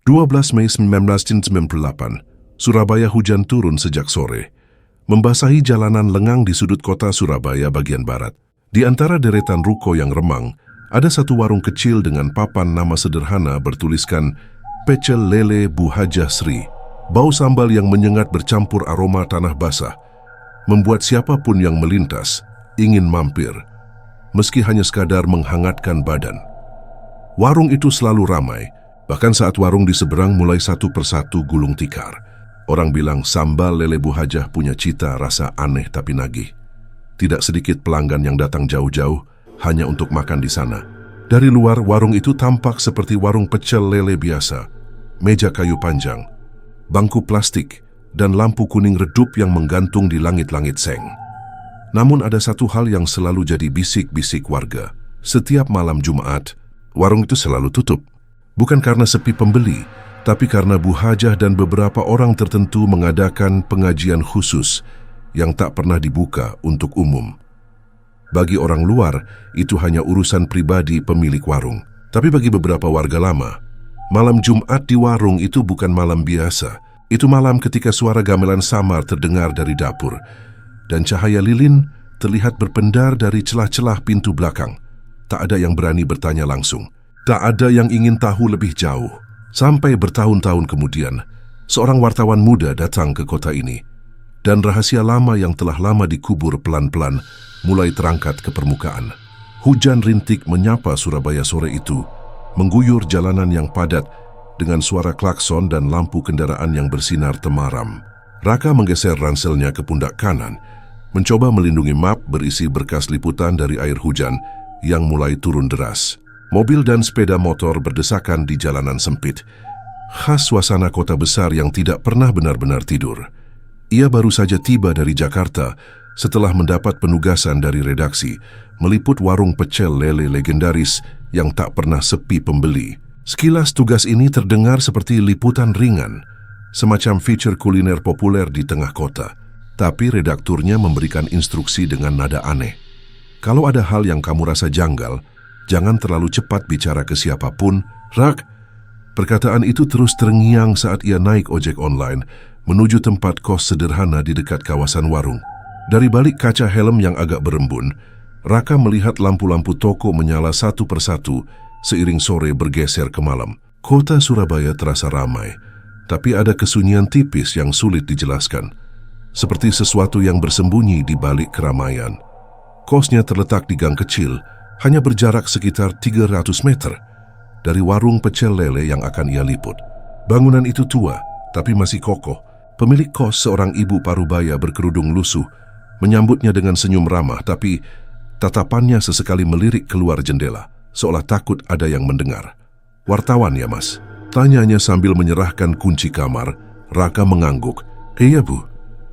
12 Mei 1998, Surabaya hujan turun sejak sore, membasahi jalanan lengang di sudut kota Surabaya bagian barat. Di antara deretan ruko yang remang, ada satu warung kecil dengan papan nama sederhana bertuliskan Pecel Lele Bu Hajah Sri. Bau sambal yang menyengat bercampur aroma tanah basah, membuat siapapun yang melintas ingin mampir, meski hanya sekadar menghangatkan badan. Warung itu selalu ramai, bahkan saat warung di seberang mulai satu persatu gulung tikar. Orang bilang sambal lele Bu Hajah punya cita rasa aneh tapi nagih. Tidak sedikit pelanggan yang datang jauh-jauh hanya untuk makan di sana. Dari luar, warung itu tampak seperti warung pecel lele biasa. Meja kayu panjang, bangku plastik, dan lampu kuning redup yang menggantung di langit-langit seng. Namun ada satu hal yang selalu jadi bisik-bisik warga. Setiap malam Jumat, warung itu selalu tutup. Bukan karena sepi pembeli, tapi karena Bu Hajah dan beberapa orang tertentu mengadakan pengajian khusus yang tak pernah dibuka untuk umum. Bagi orang luar, itu hanya urusan pribadi pemilik warung. Tapi bagi beberapa warga lama, malam Jumat di warung itu bukan malam biasa. Itu malam ketika suara gamelan samar terdengar dari dapur, dan cahaya lilin terlihat berpendar dari celah-celah pintu belakang. Tak ada yang berani bertanya langsung. Tak ada yang ingin tahu lebih jauh. Sampai bertahun-tahun kemudian, seorang wartawan muda datang ke kota ini, dan rahasia lama yang telah lama dikubur pelan-pelan mulai terangkat ke permukaan. Hujan rintik menyapa Surabaya sore itu, mengguyur jalanan yang padat dengan suara klakson dan lampu kendaraan yang bersinar temaram. Raka menggeser ranselnya ke pundak kanan, mencoba melindungi map berisi berkas liputan dari air hujan yang mulai turun deras. Mobil dan sepeda motor berdesakan di jalanan sempit, khas suasana kota besar yang tidak pernah benar-benar tidur. Ia baru saja tiba dari Jakarta setelah mendapat penugasan dari redaksi meliput warung pecel lele legendaris yang tak pernah sepi pembeli. Sekilas tugas ini terdengar seperti liputan ringan, semacam feature kuliner populer di tengah kota. Tapi redakturnya memberikan instruksi dengan nada aneh. Kalau ada hal yang kamu rasa janggal, jangan terlalu cepat bicara ke siapapun, Rak. Perkataan itu terus terngiang saat ia naik ojek online menuju tempat kos sederhana di dekat kawasan warung. Dari balik kaca helm yang agak berembun, Raka melihat lampu-lampu toko menyala satu persatu seiring sore bergeser ke malam. Kota Surabaya terasa ramai, tapi ada kesunyian tipis yang sulit dijelaskan, seperti sesuatu yang bersembunyi di balik keramaian. Kosnya terletak di gang kecil, hanya berjarak sekitar 300 meter dari warung pecel lele yang akan ia liput. Bangunan itu tua, tapi masih kokoh. Pemilik kos, seorang ibu parubaya berkerudung lusuh, menyambutnya dengan senyum ramah, tapi tatapannya sesekali melirik keluar jendela, seolah takut ada yang mendengar. "Wartawan ya, Mas?" tanyanya sambil menyerahkan kunci kamar. Raka mengangguk. "Iya, Bu.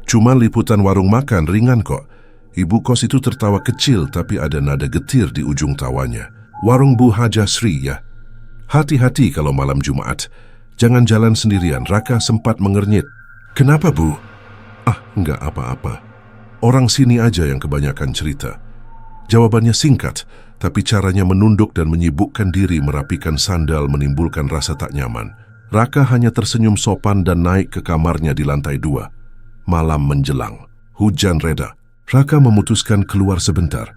Cuma liputan warung makan, ringan kok." Ibu kos itu tertawa kecil tapi ada nada getir di ujung tawanya. "Warung Bu Hajah Sri ya? Hati-hati kalau malam Jumat. Jangan jalan sendirian." Raka sempat mengernyit. "Kenapa, Bu?" "Ah, enggak apa-apa. Orang sini aja yang kebanyakan cerita." Jawabannya singkat, tapi caranya menunduk dan menyibukkan diri merapikan sandal menimbulkan rasa tak nyaman. Raka hanya tersenyum sopan dan naik ke kamarnya di lantai 2. Malam menjelang. Hujan reda. Raka memutuskan keluar sebentar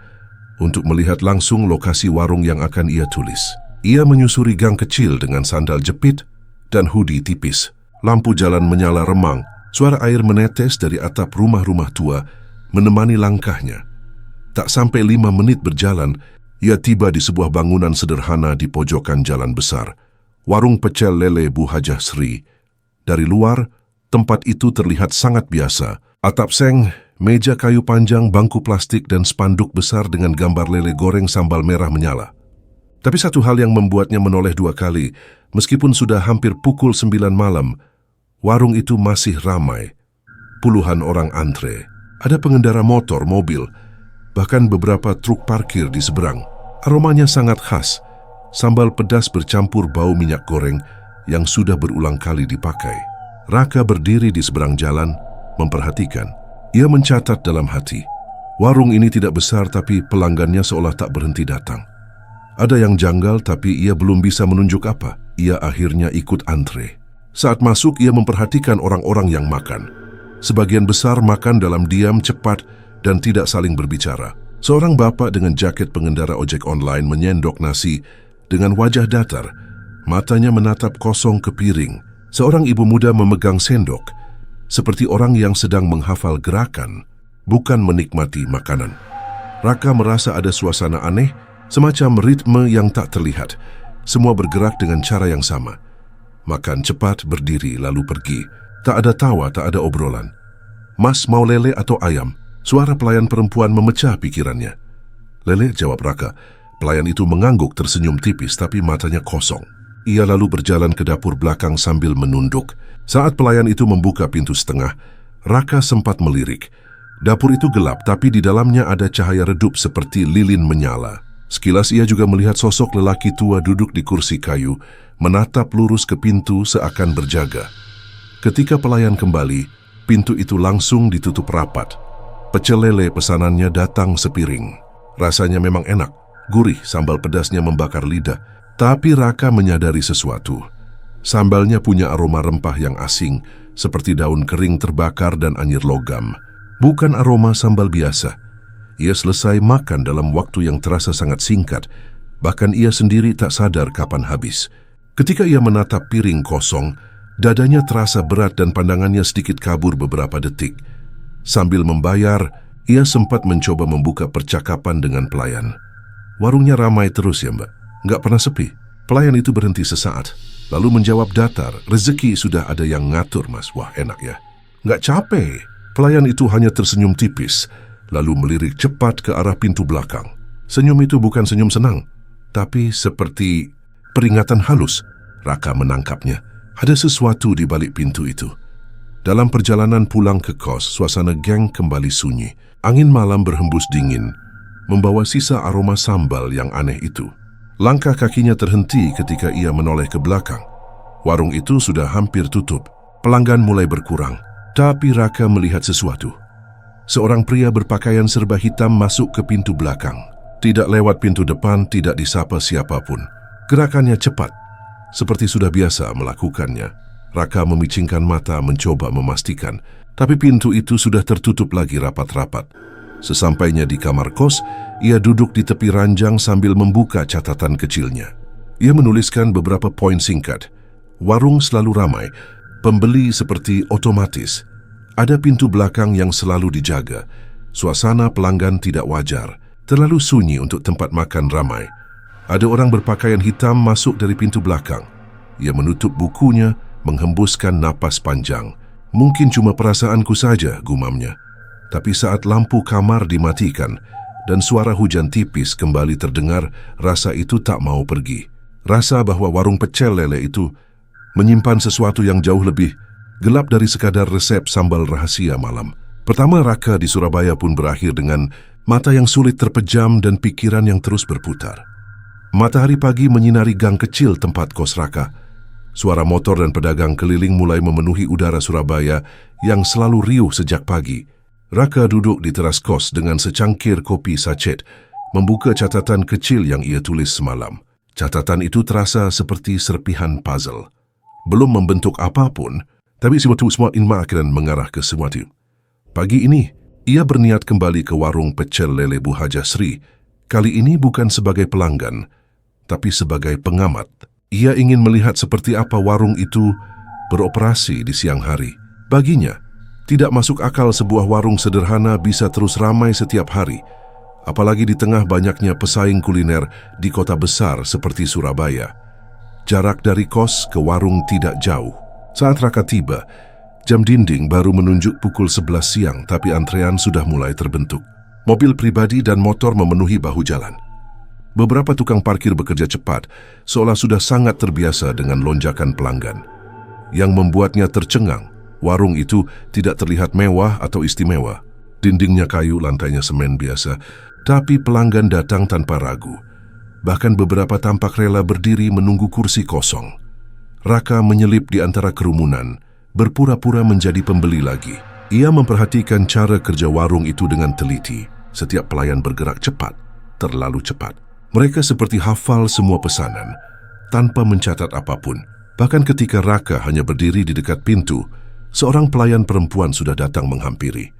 untuk melihat langsung lokasi warung yang akan ia tulis. Ia menyusuri gang kecil dengan sandal jepit dan hoodie tipis. Lampu jalan menyala remang, suara air menetes dari atap rumah-rumah tua menemani langkahnya. Tak sampai 5 menit berjalan, ia tiba di sebuah bangunan sederhana di pojokan jalan besar. Warung pecel lele Bu Hajah Sri. Dari luar, tempat itu terlihat sangat biasa. Atap seng, meja kayu panjang, bangku plastik, dan spanduk besar dengan gambar lele goreng sambal merah menyala. Tapi satu hal yang membuatnya menoleh 2 kali, meskipun sudah hampir pukul 9 malam, warung itu masih ramai. Puluhan orang antre. Ada pengendara motor, mobil, bahkan beberapa truk parkir di seberang. Aromanya sangat khas. Sambal pedas bercampur bau minyak goreng yang sudah berulang kali dipakai. Raka berdiri di seberang jalan, memperhatikan. Ia mencatat dalam hati, warung ini tidak besar tapi pelanggannya seolah tak berhenti datang. Ada yang janggal tapi ia belum bisa menunjuk apa. ia akhirnya ikut antre. Saat masuk, ia memperhatikan orang-orang yang makan. Sebagian besar makan dalam diam, cepat, dan tidak saling berbicara. Seorang bapak dengan jaket pengendara ojek online menyendok nasi dengan wajah datar. Matanya menatap kosong ke piring. Seorang ibu muda memegang sendok, seperti orang yang sedang menghafal gerakan, bukan menikmati makanan. Raka merasa ada suasana aneh, semacam ritme yang tak terlihat. Semua bergerak dengan cara yang sama. Makan cepat, berdiri, lalu pergi. Tak ada tawa, tak ada obrolan. "Mas, mau lele atau ayam?" Suara pelayan perempuan memecah pikirannya. "Lele," jawab Raka. Pelayan itu mengangguk, tersenyum tipis, tapi matanya kosong. Ia lalu berjalan ke dapur belakang sambil menunduk. Saat pelayan itu membuka pintu setengah, Raka sempat melirik. Dapur itu gelap, tapi di dalamnya ada cahaya redup seperti lilin menyala. Sekilas ia juga melihat sosok lelaki tua duduk di kursi kayu, menatap lurus ke pintu seakan berjaga. Ketika pelayan kembali, pintu itu langsung ditutup rapat. Pecel lele pesanannya datang sepiring. Rasanya memang enak, gurih, sambal pedasnya membakar lidah. Tapi Raka menyadari sesuatu. Sambalnya punya aroma rempah yang asing, seperti daun kering terbakar dan anyir logam. Bukan aroma sambal biasa. Ia selesai makan dalam waktu yang terasa sangat singkat, bahkan ia sendiri tak sadar kapan habis. Ketika ia menatap piring kosong, dadanya terasa berat dan pandangannya sedikit kabur beberapa detik. Sambil membayar, ia sempat mencoba membuka percakapan dengan pelayan. "Warungnya ramai terus ya, Mbak? Nggak pernah sepi?" Pelayan itu berhenti sesaat, lalu menjawab datar, "Rezeki sudah ada yang ngatur, Mas." "Wah, enak ya." "Nggak capek." Pelayan itu hanya tersenyum tipis, lalu melirik cepat ke arah pintu belakang. Senyum itu bukan senyum senang, tapi seperti peringatan halus. Raka menangkapnya. Ada sesuatu di balik pintu itu. Dalam perjalanan pulang ke kos, suasana geng kembali sunyi. Angin malam berhembus dingin, membawa sisa aroma sambal yang aneh itu. Langkah kakinya terhenti ketika ia menoleh ke belakang. Warung itu sudah hampir tutup. Pelanggan mulai berkurang, tapi Raka melihat sesuatu. Seorang pria berpakaian serba hitam masuk ke pintu belakang. Tidak lewat pintu depan, tidak disapa siapapun. Gerakannya cepat, seperti sudah biasa melakukannya. Raka memicingkan mata mencoba memastikan, tapi pintu itu sudah tertutup lagi rapat-rapat. Sesampainya di kamar kos, ia duduk di tepi ranjang sambil membuka catatan kecilnya. Ia menuliskan beberapa poin singkat. Warung selalu ramai, pembeli seperti otomatis. Ada pintu belakang yang selalu dijaga. Suasana pelanggan tidak wajar, terlalu sunyi untuk tempat makan ramai. Ada orang berpakaian hitam masuk dari pintu belakang. Ia menutup bukunya, menghembuskan napas panjang. "Mungkin cuma perasaanku saja," gumamnya. Tapi saat lampu kamar dimatikan dan suara hujan tipis kembali terdengar, rasa itu tak mau pergi. Rasa bahwa warung pecel lele itu menyimpan sesuatu yang jauh lebih gelap dari sekadar resep sambal rahasia malam. Pertama Raka di Surabaya pun berakhir dengan mata yang sulit terpejam dan pikiran yang terus berputar. Matahari pagi menyinari gang kecil tempat kos Raka. Suara motor dan pedagang keliling mulai memenuhi udara Surabaya yang selalu riuh sejak pagi. Raka duduk di teras kos dengan secangkir kopi sachet, membuka catatan kecil yang ia tulis semalam. Catatan itu terasa seperti serpihan puzzle. Belum membentuk apapun, tapi sesuatu semakin makin mengarah ke sesuatu. Pagi ini, ia berniat kembali ke warung pecel lele Bu Haja Sri. Kali ini bukan sebagai pelanggan, tapi sebagai pengamat. Ia ingin melihat seperti apa warung itu beroperasi di siang hari. Baginya, tidak masuk akal sebuah warung sederhana bisa terus ramai setiap hari, apalagi di tengah banyaknya pesaing kuliner di kota besar seperti Surabaya. Jarak dari kos ke warung tidak jauh. Saat Raka tiba, jam dinding baru menunjuk pukul 11 siang, tapi antrean sudah mulai terbentuk. Mobil pribadi dan motor memenuhi bahu jalan. Beberapa tukang parkir bekerja cepat, seolah sudah sangat terbiasa dengan lonjakan pelanggan. Yang membuatnya tercengang, warung itu tidak terlihat mewah atau istimewa. Dindingnya kayu, lantainya semen biasa, tapi pelanggan datang tanpa ragu. Bahkan beberapa tampak rela berdiri menunggu kursi kosong. Raka menyelip di antara kerumunan, berpura-pura menjadi pembeli lagi. Ia memperhatikan cara kerja warung itu dengan teliti. Setiap pelayan bergerak cepat, terlalu cepat. Mereka seperti hafal semua pesanan. tanpa mencatat apapun. Bahkan ketika Raka hanya berdiri di dekat pintu, seorang pelayan perempuan sudah datang menghampiri.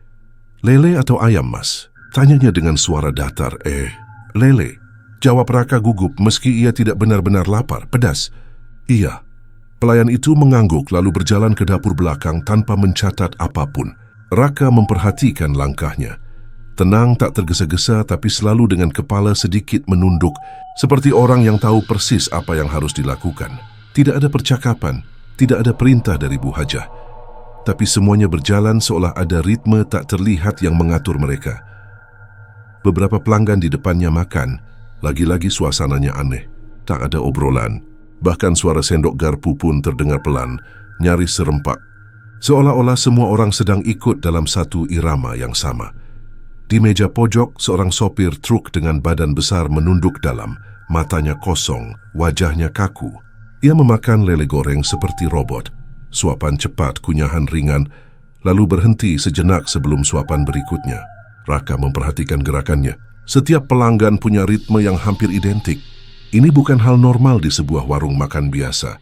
"Lele atau ayam, Mas?" tanyanya dengan suara datar. Lele," jawab Raka gugup meski ia tidak benar-benar lapar. "Pedas?" "Iya." Pelayan itu mengangguk lalu berjalan ke dapur belakang tanpa mencatat apapun. Raka memperhatikan langkahnya. Tenang, tak tergesa-gesa, tapi selalu dengan kepala sedikit menunduk, seperti orang yang tahu persis apa yang harus dilakukan. Tidak ada percakapan, tidak ada perintah dari Bu Hajah. Tapi semuanya berjalan seolah ada ritme tak terlihat yang mengatur mereka. Beberapa pelanggan di depannya makan, lagi-lagi suasananya aneh. Tak ada obrolan. Bahkan suara sendok garpu pun terdengar pelan, nyaris serempak. Seolah-olah semua orang sedang ikut dalam satu irama yang sama. Di meja pojok, seorang sopir truk dengan badan besar menunduk dalam, matanya kosong, wajahnya kaku. Ia memakan lele goreng seperti robot. Suapan cepat, kunyahan ringan, lalu berhenti sejenak sebelum suapan berikutnya. Raka memperhatikan gerakannya. Setiap pelanggan punya ritme yang hampir identik. Ini bukan hal normal di sebuah warung makan biasa.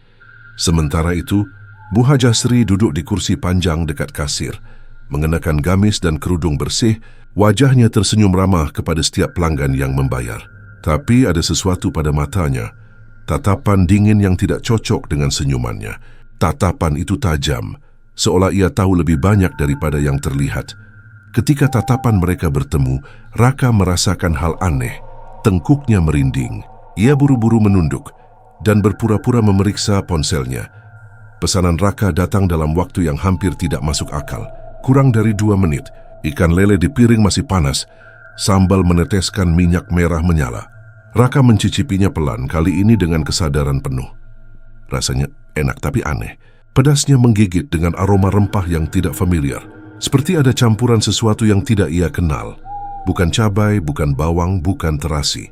Sementara itu, Bu Hajah Sri duduk di kursi panjang dekat kasir. Mengenakan gamis dan kerudung bersih, wajahnya tersenyum ramah kepada setiap pelanggan yang membayar. Tapi ada sesuatu pada matanya, tatapan dingin yang tidak cocok dengan senyumannya. Tatapan itu tajam, seolah ia tahu lebih banyak daripada yang terlihat. Ketika tatapan mereka bertemu, Raka merasakan hal aneh. Tengkuknya merinding. Ia buru-buru menunduk dan berpura-pura memeriksa ponselnya. Pesanan Raka datang dalam waktu yang hampir tidak masuk akal. Kurang dari 2 menit, ikan lele di piring masih panas. Sambal meneteskan minyak merah menyala. Raka mencicipinya pelan, kali ini dengan kesadaran penuh. Rasanya enak tapi aneh. Pedasnya menggigit dengan aroma rempah yang tidak familiar. Seperti ada campuran sesuatu yang tidak ia kenal. Bukan cabai, bukan bawang, bukan terasi.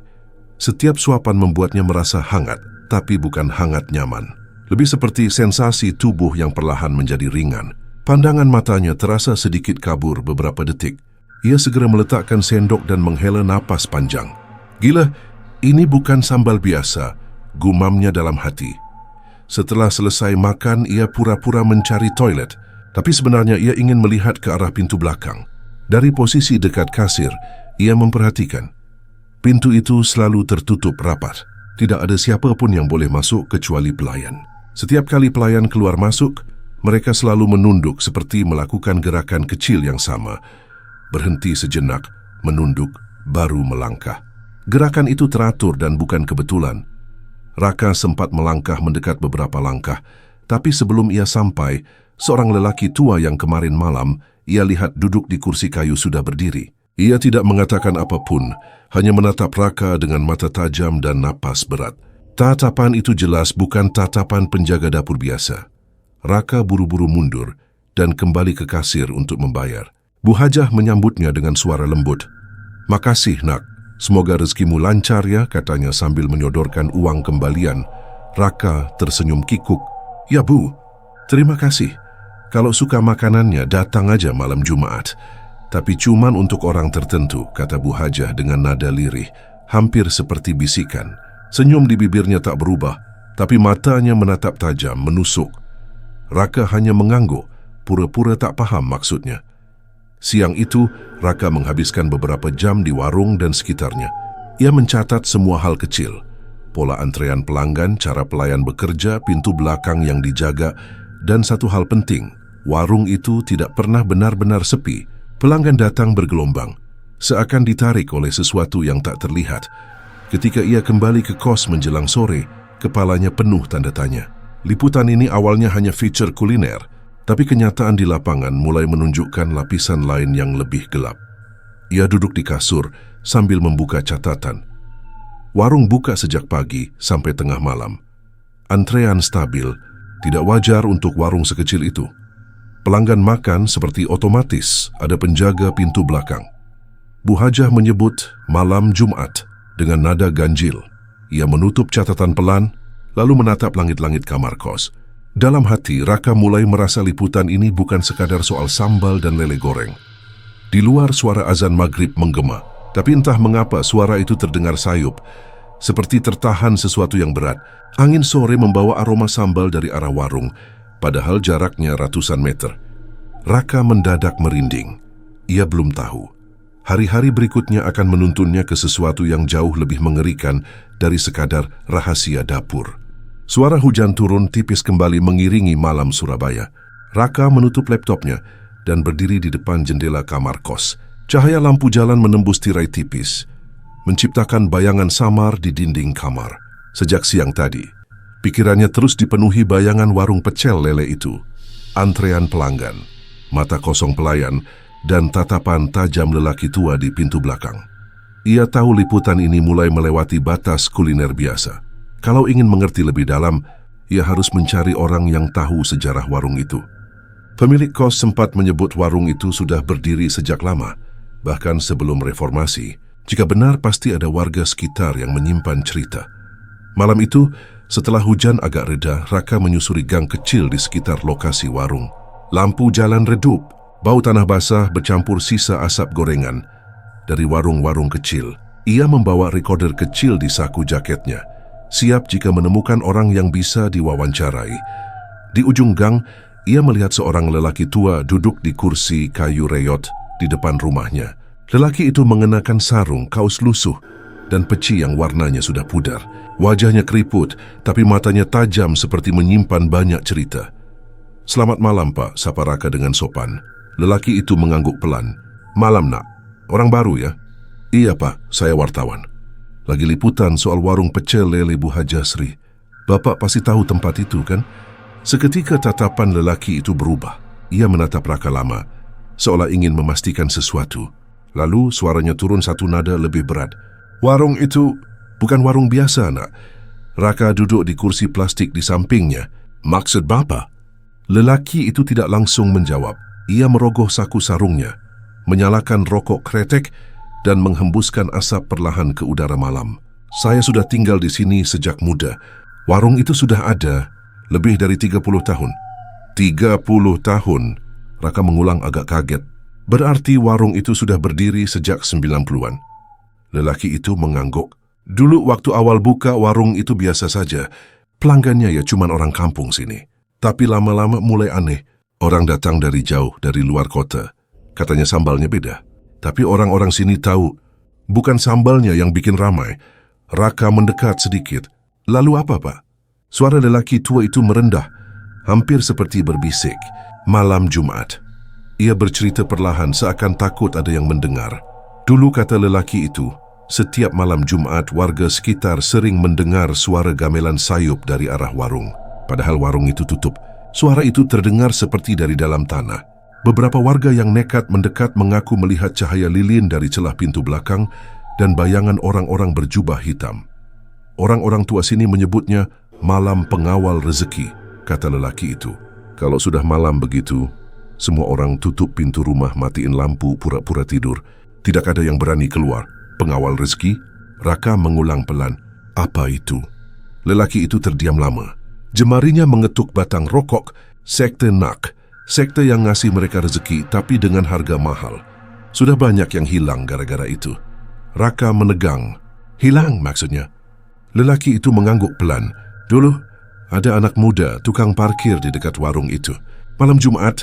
Setiap suapan membuatnya merasa hangat, tapi bukan hangat nyaman. Lebih seperti sensasi tubuh yang perlahan menjadi ringan. Pandangan matanya terasa sedikit kabur beberapa detik. Ia segera meletakkan sendok dan menghela napas panjang. "Gila, ini bukan sambal biasa," gumamnya dalam hati. Setelah selesai makan, ia pura-pura mencari toilet. Tapi sebenarnya ia ingin melihat ke arah pintu belakang. Dari posisi dekat kasir, ia memperhatikan. Pintu itu selalu tertutup rapat. Tidak ada siapa pun yang boleh masuk kecuali pelayan. Setiap kali pelayan keluar masuk, mereka selalu menunduk seperti melakukan gerakan kecil yang sama. Berhenti sejenak, menunduk, baru melangkah. Gerakan itu teratur dan bukan kebetulan. Raka sempat melangkah mendekat beberapa langkah, tapi sebelum ia sampai, seorang lelaki tua yang kemarin malam ia lihat duduk di kursi kayu sudah berdiri. Ia tidak mengatakan apapun, hanya menatap Raka dengan mata tajam dan napas berat. Tatapan itu jelas bukan tatapan penjaga dapur biasa. Raka buru-buru mundur dan kembali ke kasir untuk membayar. Bu Hajah menyambutnya dengan suara lembut. "Makasih, Nak. Semoga rezekimu lancar ya," katanya sambil menyodorkan uang kembalian. Raka tersenyum kikuk. "Ya, Bu. Terima kasih. Kalau suka makanannya, datang aja malam Jumat. Tapi cuman untuk orang tertentu," kata Bu Hajah dengan nada lirih, hampir seperti bisikan. Senyum di bibirnya tak berubah, tapi matanya menatap tajam, menusuk. Raka hanya mengangguk, pura-pura tak paham maksudnya. Siang itu, Raka menghabiskan beberapa jam di warung dan sekitarnya. Ia mencatat semua hal kecil. Pola antrean pelanggan, cara pelayan bekerja, pintu belakang yang dijaga, dan satu hal penting, warung itu tidak pernah benar-benar sepi. Pelanggan datang bergelombang, seakan ditarik oleh sesuatu yang tak terlihat. Ketika ia kembali ke kos menjelang sore, kepalanya penuh tanda tanya. Liputan ini awalnya hanya feature kuliner, tapi kenyataan di lapangan mulai menunjukkan lapisan lain yang lebih gelap. Ia duduk di kasur sambil membuka catatan. Warung buka sejak pagi sampai tengah malam. Antrean stabil, tidak wajar untuk warung sekecil itu. Pelanggan makan seperti otomatis ada penjaga pintu belakang. Bu Hajah menyebut malam Jumat dengan nada ganjil. Ia menutup catatan pelan, lalu menatap langit-langit kamar kos. Dalam hati, Raka mulai merasa liputan ini bukan sekadar soal sambal dan lele goreng. Di luar suara azan maghrib menggema, tapi entah mengapa suara itu terdengar sayup, Seperti tertahan sesuatu yang berat, angin sore membawa aroma sambal dari arah warung, padahal jaraknya ratusan meter. Raka mendadak merinding. Ia belum tahu. Hari-hari berikutnya akan menuntunnya ke sesuatu yang jauh lebih mengerikan dari sekadar rahasia dapur. Suara hujan turun tipis kembali mengiringi malam Surabaya. Raka menutup laptopnya dan berdiri di depan jendela kamar kos. Cahaya lampu jalan menembus tirai tipis, menciptakan bayangan samar di dinding kamar. Sejak siang tadi, pikirannya terus dipenuhi bayangan warung pecel lele itu. Antrean pelanggan, mata kosong pelayan, dan tatapan tajam lelaki tua di pintu belakang. Ia tahu liputan ini mulai melewati batas kuliner biasa. Kalau ingin mengerti lebih dalam, ia harus mencari orang yang tahu sejarah warung itu. Pemilik kos sempat menyebut warung itu sudah berdiri sejak lama, bahkan sebelum reformasi. Jika benar, pasti ada warga sekitar yang menyimpan cerita. Malam itu, setelah hujan agak reda, Raka menyusuri gang kecil di sekitar lokasi warung. Lampu jalan redup, bau tanah basah bercampur sisa asap gorengan. Dari warung-warung kecil, ia membawa recorder kecil di saku jaketnya, siap jika menemukan orang yang bisa diwawancarai. Di ujung gang, ia melihat seorang lelaki tua duduk di kursi kayu reyot di depan rumahnya. Lelaki itu mengenakan sarung, kaos lusuh, dan peci yang warnanya sudah pudar. Wajahnya keriput, tapi matanya tajam seperti menyimpan banyak cerita. "Selamat malam, Pak," sapa Raka dengan sopan. Lelaki itu mengangguk pelan. "Malam, Nak. Orang baru ya?" "Iya, Pak. Saya wartawan. Lagi liputan soal warung pecel lele Bu Hajasri. Bapak pasti tahu tempat itu, kan?" Seketika tatapan lelaki itu berubah. Ia menatap Raka lama, seolah ingin memastikan sesuatu. Lalu suaranya turun satu nada lebih berat. "Warung itu bukan warung biasa, Nak." Raka duduk di kursi plastik di sampingnya. "Maksud Bapak?" Lelaki itu tidak langsung menjawab. Ia merogoh saku sarungnya, menyalakan rokok kretek, dan menghembuskan asap perlahan ke udara malam. "Saya sudah tinggal di sini sejak muda. Warung itu sudah ada lebih dari 30 tahun. 30 tahun? Raka mengulang agak kaget. "Berarti warung itu sudah berdiri sejak 90-an. Lelaki itu mengangguk. "Dulu waktu awal buka warung itu biasa saja. Pelanggannya ya cuman orang kampung sini. Tapi lama-lama mulai aneh. Orang datang dari jauh, dari luar kota. Katanya sambalnya beda. Tapi orang-orang sini tahu, bukan sambalnya yang bikin ramai." Raka mendekat sedikit. "Lalu apa, Pak?" Suara lelaki tua itu merendah, hampir seperti berbisik. "Malam Jumat." Ia bercerita perlahan seakan takut ada yang mendengar. "Dulu," kata lelaki itu, "setiap malam Jumat warga sekitar sering mendengar suara gamelan sayup dari arah warung. Padahal warung itu tutup. Suara itu terdengar seperti dari dalam tanah. Beberapa warga yang nekat mendekat mengaku melihat cahaya lilin dari celah pintu belakang dan bayangan orang-orang berjubah hitam. Orang-orang tua sini menyebutnya malam pengawal rezeki," kata lelaki itu. "Kalau sudah malam begitu, semua orang tutup pintu rumah, matiin lampu, pura-pura tidur. Tidak ada yang berani keluar." "Pengawal rezeki?" Raka mengulang pelan. "Apa itu?" Lelaki itu terdiam lama. Jemarinya mengetuk batang rokok. "Sekte Nak. Sekte yang ngasih mereka rezeki, tapi dengan harga mahal. Sudah banyak yang hilang gara-gara itu." Raka menegang. "Hilang maksudnya?" Lelaki itu mengangguk pelan. "Dulu, ada anak muda, tukang parkir di dekat warung itu. Malam Jumat,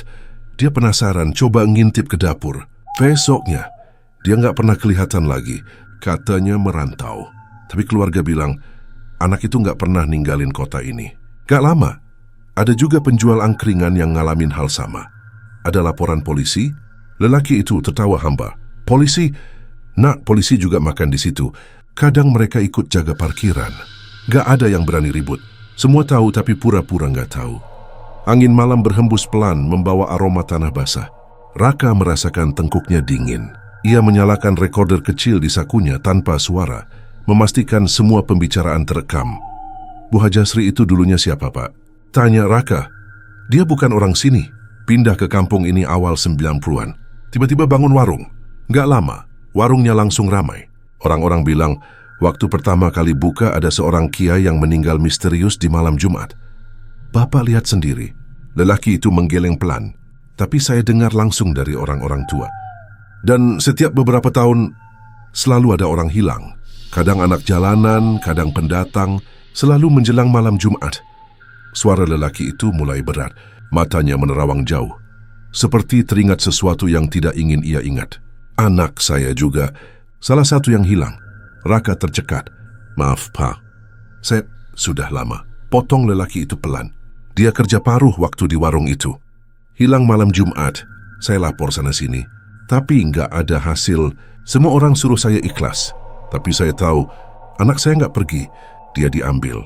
dia penasaran, coba ngintip ke dapur. Besoknya, dia nggak pernah kelihatan lagi. Katanya merantau. Tapi keluarga bilang, anak itu nggak pernah ninggalin kota ini. Gak lama, ada juga penjual angkringan yang ngalamin hal sama. Ada laporan polisi." Lelaki itu tertawa hamba. "Polisi? Nak, polisi juga makan di situ. Kadang mereka ikut jaga parkiran. Gak ada yang berani ribut. Semua tahu tapi pura-pura gak tahu." Angin malam berhembus pelan membawa aroma tanah basah. Raka merasakan tengkuknya dingin. Ia menyalakan recorder kecil di sakunya tanpa suara, memastikan semua pembicaraan terekam. "Bu Hajasri itu dulunya siapa, Pak?" tanya Raka. "Dia bukan orang sini. Pindah ke kampung ini awal 90-an. Tiba-tiba bangun warung. Gak lama, warungnya langsung ramai. Orang-orang bilang, waktu pertama kali buka ada seorang kiai yang meninggal misterius di malam Jumat. Bapak lihat sendiri." Lelaki itu menggeleng pelan. "Tapi saya dengar langsung dari orang-orang tua. Dan setiap beberapa tahun, selalu ada orang hilang. Kadang anak jalanan, kadang pendatang, selalu menjelang malam Jumat. Suara lelaki itu mulai berat, matanya menerawang jauh. Seperti teringat sesuatu yang tidak ingin ia ingat. Anak saya juga, salah satu yang hilang. Raka tercekat. Maaf, Pak. Saya sudah lama. Potong lelaki itu pelan. Dia kerja paruh waktu di warung itu. Hilang malam Jumat, saya lapor sana-sini. Tapi nggak ada hasil. Semua orang suruh saya ikhlas. Tapi saya tahu, anak saya nggak pergi. Dia diambil.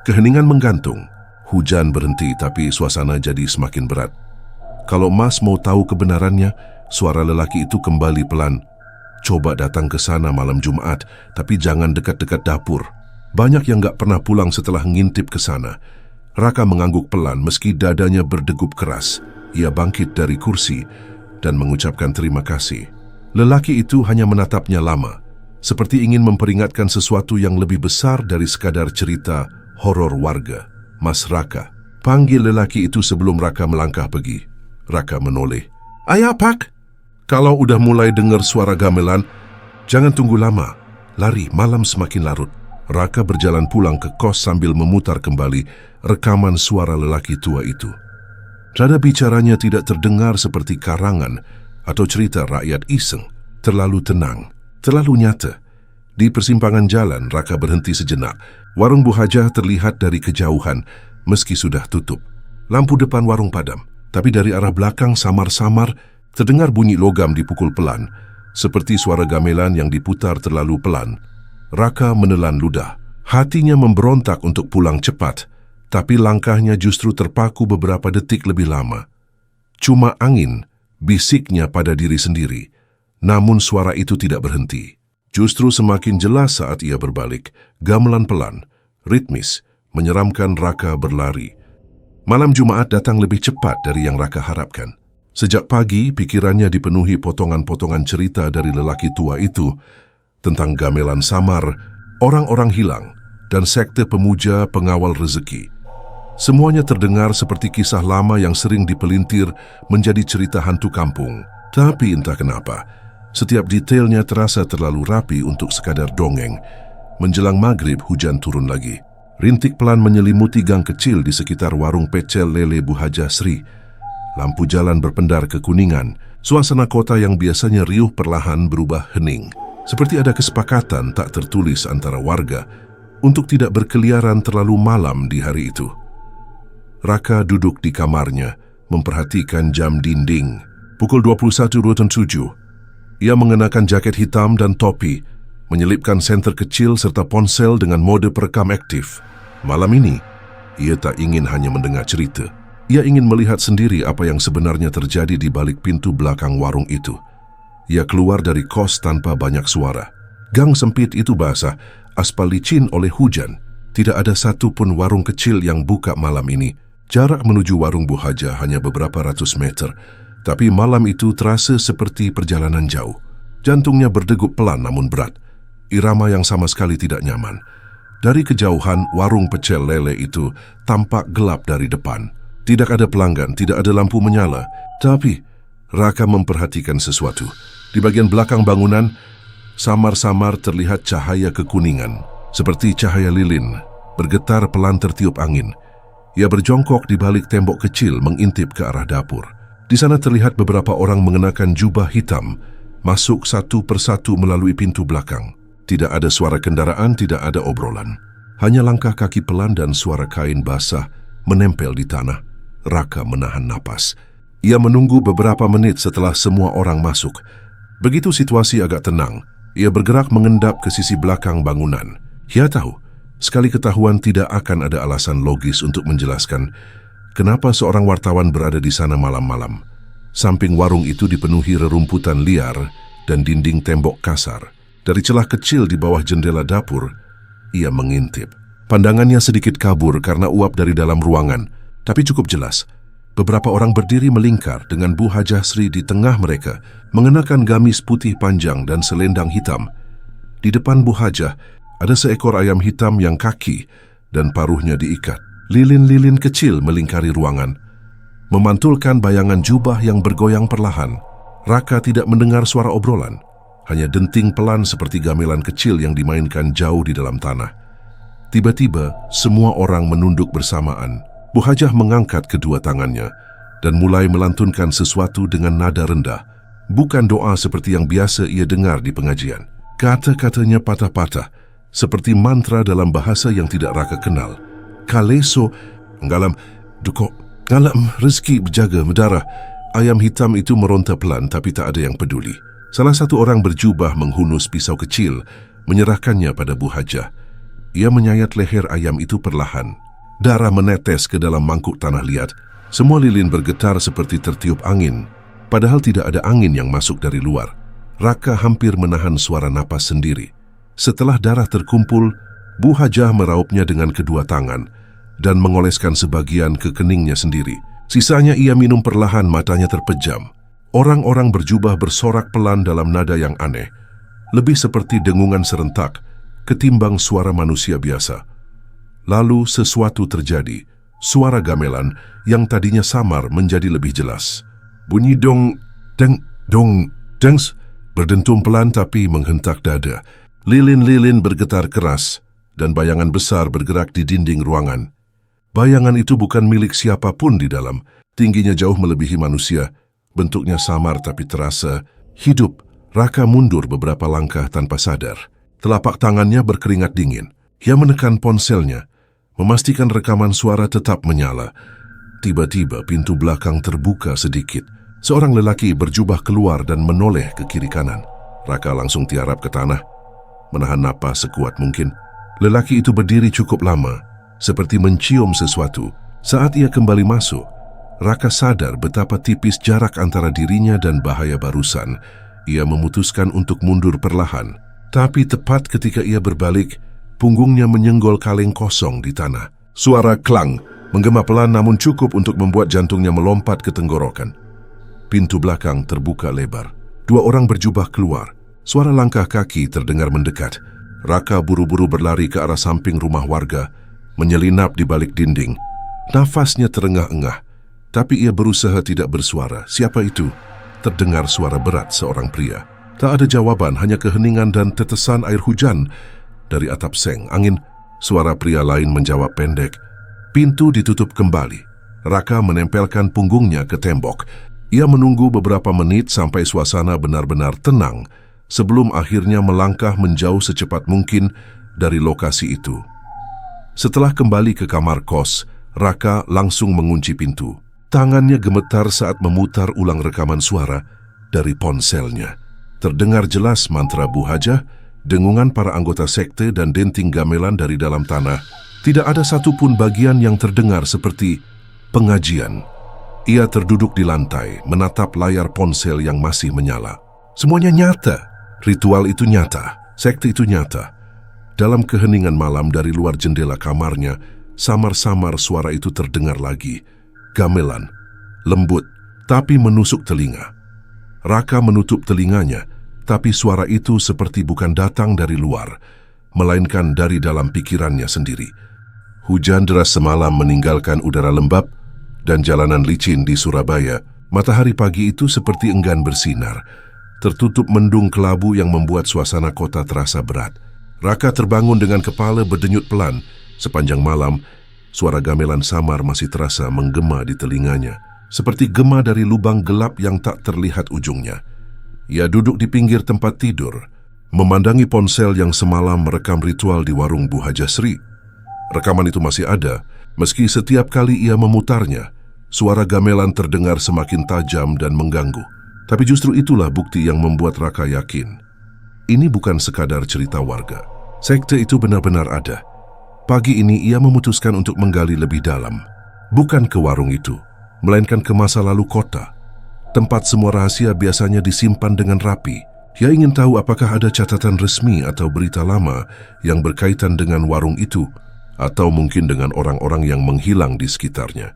Keheningan menggantung. Hujan berhenti, tapi suasana jadi semakin berat. Kalau Mas mau tahu kebenarannya, suara lelaki itu kembali pelan. Coba datang ke sana malam Jumat, tapi jangan dekat-dekat dapur. Banyak yang nggak pernah pulang setelah ngintip ke sana. Raka mengangguk pelan meski dadanya berdegup keras. Ia bangkit dari kursi dan mengucapkan terima kasih. Lelaki itu hanya menatapnya lama, seperti ingin memperingatkan sesuatu yang lebih besar dari sekadar cerita horor warga. Mas Raka, panggil lelaki itu sebelum Raka melangkah pergi. Raka menoleh. Ayah, Pak. Kalau udah mulai dengar suara gamelan, jangan tunggu lama. Lari, malam semakin larut. Raka berjalan pulang ke kos sambil memutar kembali rekaman suara lelaki tua itu. Nada bicaranya tidak terdengar seperti karangan atau cerita rakyat iseng. Terlalu tenang, terlalu nyata. Di persimpangan jalan, Raka berhenti sejenak. Warung Bu Hajah terlihat dari kejauhan, meski sudah tutup. Lampu depan warung padam, tapi dari arah belakang samar-samar terdengar bunyi logam dipukul pelan, seperti suara gamelan yang diputar terlalu pelan. Raka menelan ludah. Hatinya memberontak untuk pulang cepat, tapi langkahnya justru terpaku beberapa detik lebih lama. Cuma angin, bisiknya pada diri sendiri. Namun suara itu tidak berhenti. Justru semakin jelas saat ia berbalik, gamelan pelan, ritmis, menyeramkan Raka berlari. Malam Jumat datang lebih cepat dari yang Raka harapkan. Sejak pagi, pikirannya dipenuhi potongan-potongan cerita dari lelaki tua itu tentang gamelan samar, orang-orang hilang, dan sekte pemuja pengawal rezeki. Semuanya terdengar seperti kisah lama yang sering dipelintir menjadi cerita hantu kampung. Tapi entah kenapa, setiap detailnya terasa terlalu rapi untuk sekadar dongeng. Menjelang maghrib, hujan turun lagi. Rintik pelan menyelimuti gang kecil di sekitar warung pecel lele Bu Hajah Sri. Lampu jalan berpendar kekuningan. Suasana kota yang biasanya riuh perlahan berubah hening. Seperti ada kesepakatan tak tertulis antara warga untuk tidak berkeliaran terlalu malam di hari itu. Raka duduk di kamarnya, memperhatikan jam dinding. Pukul 21.07. Ia mengenakan jaket hitam dan topi, menyelipkan senter kecil serta ponsel dengan mode perekam aktif. Malam ini, ia tak ingin hanya mendengar cerita. Ia ingin melihat sendiri apa yang sebenarnya terjadi di balik pintu belakang warung itu. Ia keluar dari kos tanpa banyak suara. Gang sempit itu basah, aspal licin oleh hujan. Tidak ada satu pun warung kecil yang buka malam ini. Jarak menuju warung Bu Hajah hanya beberapa ratus meter. Tapi malam itu terasa seperti perjalanan jauh. Jantungnya berdegup pelan namun berat. Irama yang sama sekali tidak nyaman. Dari kejauhan, warung pecel lele itu tampak gelap dari depan. Tidak ada pelanggan, tidak ada lampu menyala. Tapi, Raka memperhatikan sesuatu. Di bagian belakang bangunan, samar-samar terlihat cahaya kekuningan. Seperti cahaya lilin, bergetar pelan tertiup angin. Ia berjongkok di balik tembok kecil mengintip ke arah dapur. Di sana terlihat beberapa orang mengenakan jubah hitam, masuk satu persatu melalui pintu belakang. Tidak ada suara kendaraan, tidak ada obrolan. Hanya langkah kaki pelan dan suara kain basah menempel di tanah. Raka menahan napas. Ia menunggu beberapa menit setelah semua orang masuk. Begitu situasi agak tenang, ia bergerak mengendap ke sisi belakang bangunan. Ia tahu, sekali ketahuan tidak akan ada alasan logis untuk menjelaskan kenapa seorang wartawan berada di sana malam-malam. Samping warung itu dipenuhi rerumputan liar dan dinding tembok kasar. Dari celah kecil di bawah jendela dapur, ia mengintip. Pandangannya sedikit kabur karena uap dari dalam ruangan, tapi cukup jelas. Beberapa orang berdiri melingkar dengan Bu Hajah Sri di tengah mereka, mengenakan gamis putih panjang dan selendang hitam. Di depan Bu Hajah, ada seekor ayam hitam yang kaki dan paruhnya diikat. Lilin-lilin kecil melingkari ruangan, memantulkan bayangan jubah yang bergoyang perlahan. Raka tidak mendengar suara obrolan. hanya denting pelan seperti gamelan kecil yang dimainkan jauh di dalam tanah. Tiba-tiba, semua orang menunduk bersamaan. Bu Hajah mengangkat kedua tangannya dan mulai melantunkan sesuatu dengan nada rendah. Bukan doa seperti yang biasa ia dengar di pengajian. Kata-katanya patah-patah, seperti mantra dalam bahasa yang tidak Raka kenal. Kaleso, ngalam, dukok, ngalam, rezeki berjaga, mendarah. Ayam hitam itu meronta pelan tapi tak ada yang peduli. Salah satu orang berjubah menghunus pisau kecil, menyerahkannya pada Bu Hajah. Ia menyayat leher ayam itu perlahan. Darah menetes ke dalam mangkuk tanah liat. Semua lilin bergetar seperti tertiup angin, padahal tidak ada angin yang masuk dari luar. Raka hampir menahan suara napas sendiri. Setelah darah terkumpul, Bu Hajah meraupnya dengan kedua tangan dan mengoleskan sebagian ke keningnya sendiri. Sisanya ia minum perlahan, matanya terpejam. Orang-orang berjubah bersorak pelan dalam nada yang aneh, lebih seperti dengungan serentak ketimbang suara manusia biasa. Lalu sesuatu terjadi. Suara gamelan yang tadinya samar menjadi lebih jelas. Bunyi dong, deng, dong, dengs, berdentum pelan tapi menghentak dada. Lilin-lilin bergetar keras dan bayangan besar bergerak di dinding ruangan. Bayangan itu bukan milik siapapun di dalam. Tingginya jauh melebihi manusia. Bentuknya samar tapi terasa hidup. Raka mundur beberapa langkah tanpa sadar. Telapak tangannya berkeringat dingin. Ia menekan ponselnya, memastikan rekaman suara tetap menyala. Tiba-tiba pintu belakang terbuka sedikit. Seorang lelaki berjubah keluar dan menoleh ke kiri kanan. Raka langsung tiarap ke tanah, menahan napas sekuat mungkin. Lelaki itu berdiri cukup lama, seperti mencium sesuatu. Saat ia kembali masuk, Raka sadar betapa tipis jarak antara dirinya dan bahaya barusan. Ia memutuskan untuk mundur perlahan. Tapi tepat ketika ia berbalik, punggungnya menyenggol kaleng kosong di tanah. Suara klang, menggema pelan namun cukup untuk membuat jantungnya melompat ke tenggorokan. Pintu belakang terbuka lebar. Dua orang berjubah keluar. Suara langkah kaki terdengar mendekat. Raka buru-buru berlari ke arah samping rumah warga, menyelinap di balik dinding. Nafasnya terengah-engah, tapi ia berusaha tidak bersuara. Siapa itu? Terdengar suara berat seorang pria. Tak ada jawaban, hanya keheningan dan tetesan air hujan dari atap seng. Angin, suara pria lain menjawab pendek. Pintu ditutup kembali. Raka menempelkan punggungnya ke tembok. Ia menunggu beberapa menit sampai suasana benar-benar tenang sebelum akhirnya melangkah menjauh secepat mungkin dari lokasi itu. Setelah kembali ke kamar kos, Raka langsung mengunci pintu. Tangannya gemetar saat memutar ulang rekaman suara dari ponselnya. Terdengar jelas mantra Bu Hajah, dengungan para anggota sekte dan denting gamelan dari dalam tanah. Tidak ada satupun bagian yang terdengar seperti pengajian. Ia terduduk di lantai, menatap layar ponsel yang masih menyala. Semuanya nyata. Ritual itu nyata. Sekte itu nyata. Dalam keheningan malam dari luar jendela kamarnya, samar-samar suara itu terdengar lagi. Gamelan, lembut, tapi menusuk telinga. Raka menutup telinganya, tapi suara itu seperti bukan datang dari luar, melainkan dari dalam pikirannya sendiri. Hujan deras semalam meninggalkan udara lembab dan jalanan licin di Surabaya. Matahari pagi itu seperti enggan bersinar, tertutup mendung kelabu yang membuat suasana kota terasa berat. Raka terbangun dengan kepala berdenyut pelan. Sepanjang malam, suara gamelan samar masih terasa menggema di telinganya, seperti gema dari lubang gelap yang tak terlihat ujungnya. Ia duduk di pinggir tempat tidur, memandangi ponsel yang semalam merekam ritual di warung Bu Hajah Sri. Rekaman itu masih ada, meski setiap kali ia memutarnya, suara gamelan terdengar semakin tajam dan mengganggu. Tapi justru itulah bukti yang membuat Raka yakin. Ini bukan sekadar cerita warga. Sekte itu benar-benar ada. Pagi ini ia memutuskan untuk menggali lebih dalam. Bukan ke warung itu, melainkan ke masa lalu kota. Tempat semua rahasia biasanya disimpan dengan rapi. Ia ingin tahu apakah ada catatan resmi atau berita lama yang berkaitan dengan warung itu, atau mungkin dengan orang-orang yang menghilang di sekitarnya.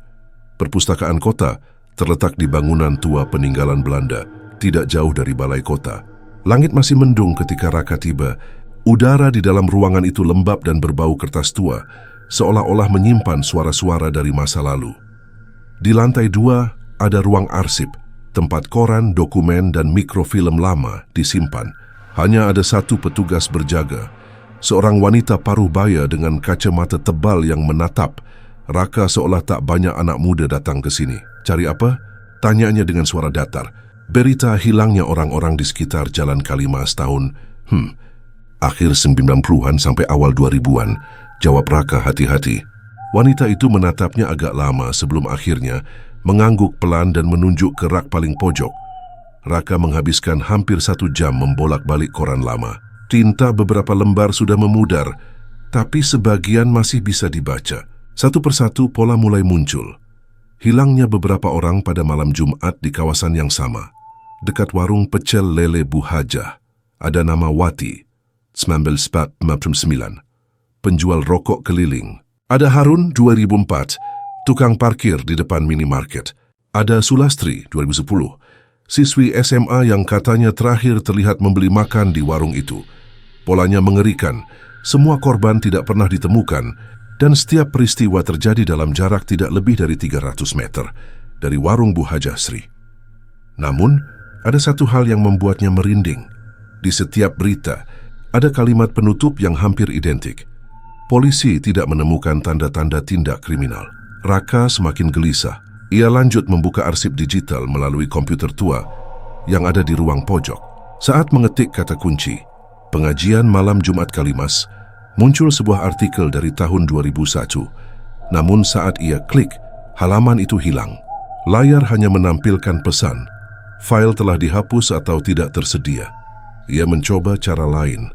Perpustakaan kota terletak di bangunan tua peninggalan Belanda, tidak jauh dari balai kota. Langit masih mendung ketika Raka tiba. Udara di dalam ruangan itu lembab dan berbau kertas tua, seolah-olah menyimpan suara-suara dari masa lalu. Di lantai 2 ada ruang arsip, tempat koran, dokumen, dan mikrofilm lama disimpan. Hanya ada satu petugas berjaga, seorang wanita paruh baya dengan kacamata tebal yang menatap Raka seolah tak banyak anak muda datang ke sini. Cari apa? Tanyanya dengan suara datar. Berita hilangnya orang-orang di sekitar Jalan Kalimas tahun akhir 90-an sampai awal 2000-an. Jawab Raka hati-hati. Wanita itu menatapnya agak lama sebelum akhirnya mengangguk pelan dan menunjuk ke rak paling pojok. Raka menghabiskan hampir 1 jam membolak-balik koran lama. Tinta beberapa lembar sudah memudar, tapi sebagian masih bisa dibaca. Satu persatu pola mulai muncul. Hilangnya beberapa orang pada malam Jumat di kawasan yang sama. Dekat warung pecel lele Bu Hajah, ada nama Wati, 1959. Penjual rokok keliling. Ada Harun, 2004, tukang parkir di depan minimarket. Ada Sulastri, 2010, siswi SMA yang katanya terakhir terlihat membeli makan di warung itu. Polanya mengerikan, semua korban tidak pernah ditemukan, dan setiap peristiwa terjadi dalam jarak tidak lebih dari 300 meter dari warung Bu Hajah Sri. Namun, ada satu hal yang membuatnya merinding. Di setiap berita, ada kalimat penutup yang hampir identik. Polisi tidak menemukan tanda-tanda tindak kriminal. Raka semakin gelisah. Ia lanjut membuka arsip digital melalui komputer tua yang ada di ruang pojok. Saat mengetik kata kunci, pengajian malam Jumat Kalimas, muncul sebuah artikel dari tahun 2001. Namun saat ia klik, halaman itu hilang. Layar hanya menampilkan pesan, file telah dihapus atau tidak tersedia. Ia mencoba cara lain,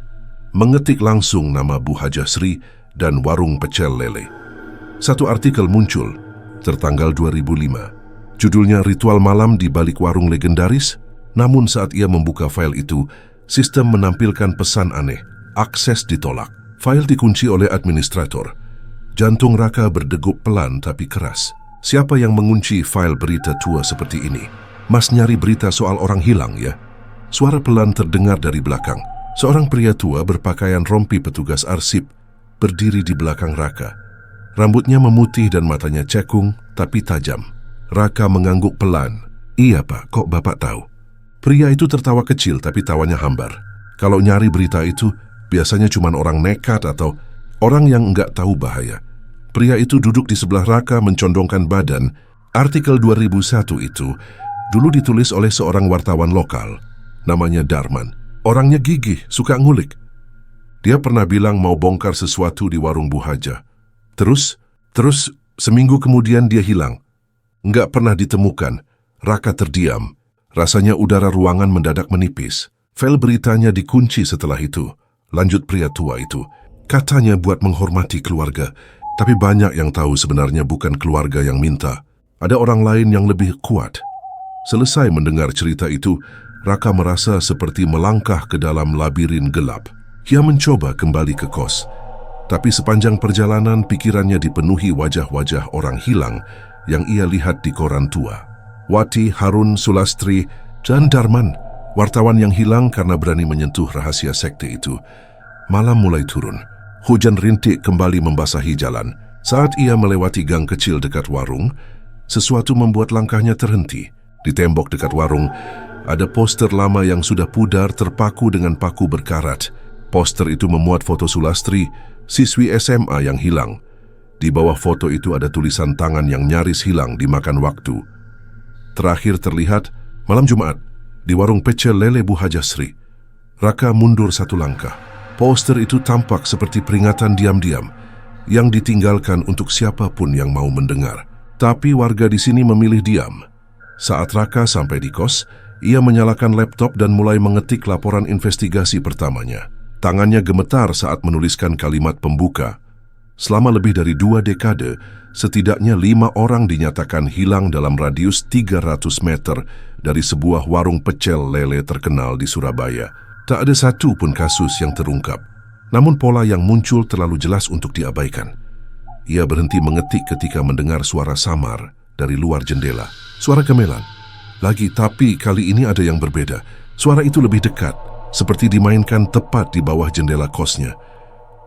mengetik langsung nama Bu Hajah Sri dan warung pecel lele. Satu artikel muncul, tertanggal 2005. Judulnya Ritual Malam di Balik Warung Legendaris. Namun saat ia membuka file itu, sistem menampilkan pesan aneh, akses ditolak. File dikunci oleh administrator. Jantung Raka berdegup pelan tapi keras. Siapa yang mengunci file berita tua seperti ini? Mas nyari berita soal orang hilang ya? Suara pelan terdengar dari belakang. Seorang pria tua berpakaian rompi petugas arsip berdiri di belakang Raka. Rambutnya memutih dan matanya cekung tapi tajam. Raka mengangguk pelan. Iya pak, kok bapak tahu? Pria itu tertawa kecil tapi tawanya hambar. Kalau nyari berita itu, biasanya cuma orang nekat atau orang yang enggak tahu bahaya. Pria itu duduk di sebelah Raka mencondongkan badan. Artikel 2001 itu dulu ditulis oleh seorang wartawan lokal. Namanya Darman. Orangnya gigih, suka ngulik. Dia pernah bilang mau bongkar sesuatu di warung Bu Hajah. Terus seminggu kemudian dia hilang. Enggak pernah ditemukan. Raka terdiam. Rasanya udara ruangan mendadak menipis. File beritanya dikunci setelah itu. Lanjut pria tua itu. Katanya buat menghormati keluarga. Tapi banyak yang tahu sebenarnya bukan keluarga yang minta. Ada orang lain yang lebih kuat. Selesai mendengar cerita itu, Raka merasa seperti melangkah ke dalam labirin gelap. Ia mencoba kembali ke kos. Tapi sepanjang perjalanan pikirannya dipenuhi wajah-wajah orang hilang yang ia lihat di koran tua. Wati, Harun, Sulastri, dan Darman. Wartawan yang hilang karena berani menyentuh rahasia sekte itu. Malam mulai turun. Hujan rintik kembali membasahi jalan. Saat ia melewati gang kecil dekat warung, sesuatu membuat langkahnya terhenti. Di tembok dekat warung, ada poster lama yang sudah pudar terpaku dengan paku berkarat. Poster itu memuat foto Sulastri, siswi SMA yang hilang. Di bawah foto itu ada tulisan tangan yang nyaris hilang dimakan waktu. Terakhir terlihat malam Jumat di warung pecel lele Bu Hajah Sri. Raka mundur satu langkah. Poster itu tampak seperti peringatan diam-diam yang ditinggalkan untuk siapapun yang mau mendengar. Tapi warga di sini memilih diam. Saat Raka sampai di kos, ia menyalakan laptop dan mulai mengetik laporan investigasi pertamanya. Tangannya gemetar saat menuliskan kalimat pembuka. Selama lebih dari 2 dekade, setidaknya 5 orang dinyatakan hilang dalam radius 300 meter dari sebuah warung pecel lele terkenal di Surabaya. Tak ada satu pun kasus yang terungkap. Namun pola yang muncul terlalu jelas untuk diabaikan. Ia berhenti mengetik ketika mendengar suara samar dari luar jendela. Suara gamelan. Lagi, tapi kali ini ada yang berbeda. Suara itu lebih dekat, seperti dimainkan tepat di bawah jendela kosnya.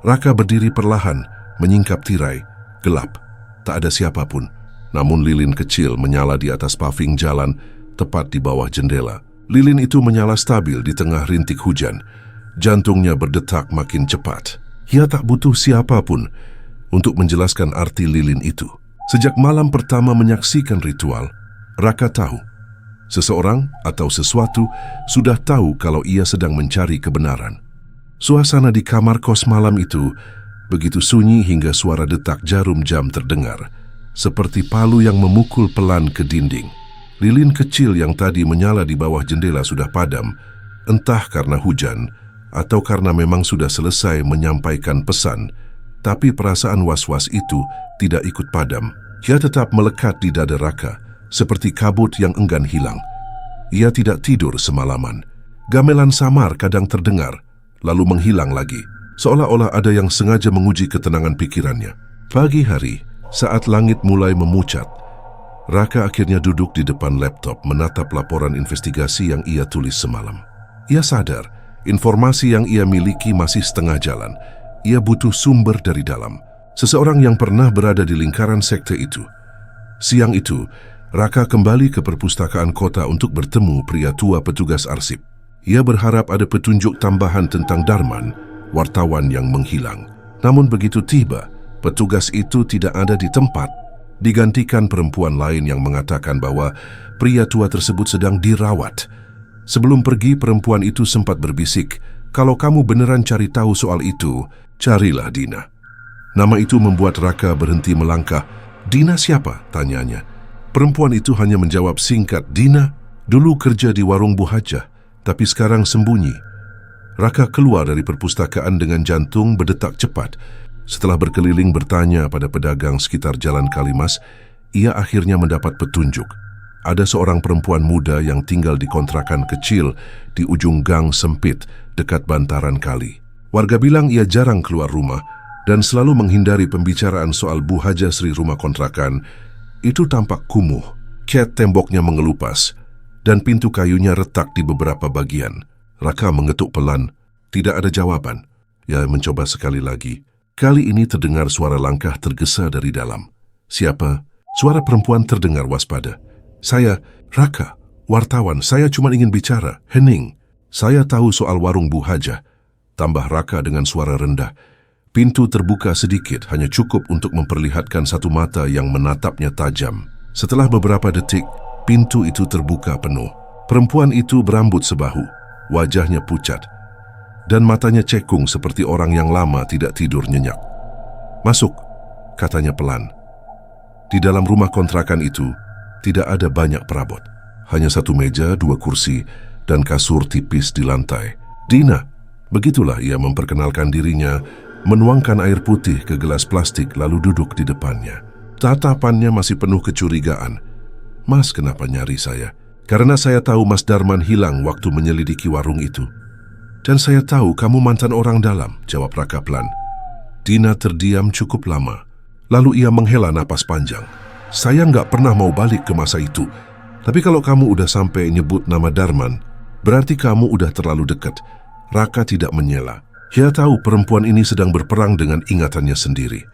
Raka berdiri perlahan, menyingkap tirai. Gelap, tak ada siapapun. Namun lilin kecil menyala di atas paving jalan, tepat di bawah jendela. Lilin itu menyala stabil di tengah rintik hujan. Jantungnya berdetak makin cepat. Ia tak butuh siapapun untuk menjelaskan arti lilin itu. Sejak malam pertama menyaksikan ritual, Raka tahu seseorang atau sesuatu sudah tahu kalau ia sedang mencari kebenaran. Suasana di kamar kos malam itu begitu sunyi hingga suara detak jarum jam terdengar, seperti palu yang memukul pelan ke dinding. Lilin kecil yang tadi menyala di bawah jendela sudah padam, entah karena hujan atau karena memang sudah selesai menyampaikan pesan, tapi perasaan was-was itu tidak ikut padam. Ia tetap melekat di dada Raka, seperti kabut yang enggan hilang. Ia tidak tidur semalaman. Gamelan samar kadang terdengar, lalu menghilang lagi, seolah-olah ada yang sengaja menguji ketenangan pikirannya. Pagi hari, saat langit mulai memucat, Raka akhirnya duduk di depan laptop menatap laporan investigasi yang ia tulis semalam. Ia sadar, informasi yang ia miliki masih setengah jalan. Ia butuh sumber dari dalam, seseorang yang pernah berada di lingkaran sekte itu. Siang itu, Raka kembali ke perpustakaan kota untuk bertemu pria tua petugas arsip. Ia berharap ada petunjuk tambahan tentang Darman, wartawan yang menghilang. Namun begitu tiba, petugas itu tidak ada di tempat. Digantikan perempuan lain yang mengatakan bahwa pria tua tersebut sedang dirawat. Sebelum pergi, perempuan itu sempat berbisik, "Kalau kamu beneran cari tahu soal itu, carilah Dina." Nama itu membuat Raka berhenti melangkah. "Dina siapa?" tanyanya. Perempuan itu hanya menjawab singkat, "Dina, dulu kerja di warung Bu Hajah, tapi sekarang sembunyi." Raka keluar dari perpustakaan dengan jantung berdetak cepat. Setelah berkeliling bertanya pada pedagang sekitar Jalan Kalimas, ia akhirnya mendapat petunjuk. Ada seorang perempuan muda yang tinggal di kontrakan kecil di ujung gang sempit dekat bantaran kali. Warga bilang ia jarang keluar rumah dan selalu menghindari pembicaraan soal Bu Hajah Sri rumah kontrakan. Itu tampak kumuh, cat temboknya mengelupas, dan pintu kayunya retak di beberapa bagian. Raka mengetuk pelan. Tidak ada jawaban. Ia mencoba sekali lagi. Kali ini terdengar suara langkah tergesa dari dalam. "Siapa?" Suara perempuan terdengar waspada. "Saya, Raka, wartawan. Saya cuma ingin bicara. Hening. Saya tahu soal warung Bu Hajah," tambah Raka dengan suara rendah. Pintu terbuka sedikit, hanya cukup untuk memperlihatkan satu mata yang menatapnya tajam. Setelah beberapa detik, pintu itu terbuka penuh. Perempuan itu berambut sebahu, wajahnya pucat, dan matanya cekung seperti orang yang lama tidak tidur nyenyak. "Masuk," katanya pelan. Di dalam rumah kontrakan itu, tidak ada banyak perabot. Hanya satu meja, dua kursi, dan kasur tipis di lantai. "Dina," begitulah ia memperkenalkan dirinya, menuangkan air putih ke gelas plastik lalu duduk di depannya. Tatapannya masih penuh kecurigaan. "Mas, kenapa nyari saya?" "Karena saya tahu Mas Darman hilang waktu menyelidiki warung itu." "Dan saya tahu kamu mantan orang dalam," jawab Raka pelan. Dina terdiam cukup lama. Lalu ia menghela napas panjang. "Saya nggak pernah mau balik ke masa itu. Tapi kalau kamu udah sampai nyebut nama Darman, berarti kamu udah terlalu dekat." Raka tidak menyela. Ia tahu perempuan ini sedang berperang dengan ingatannya sendiri.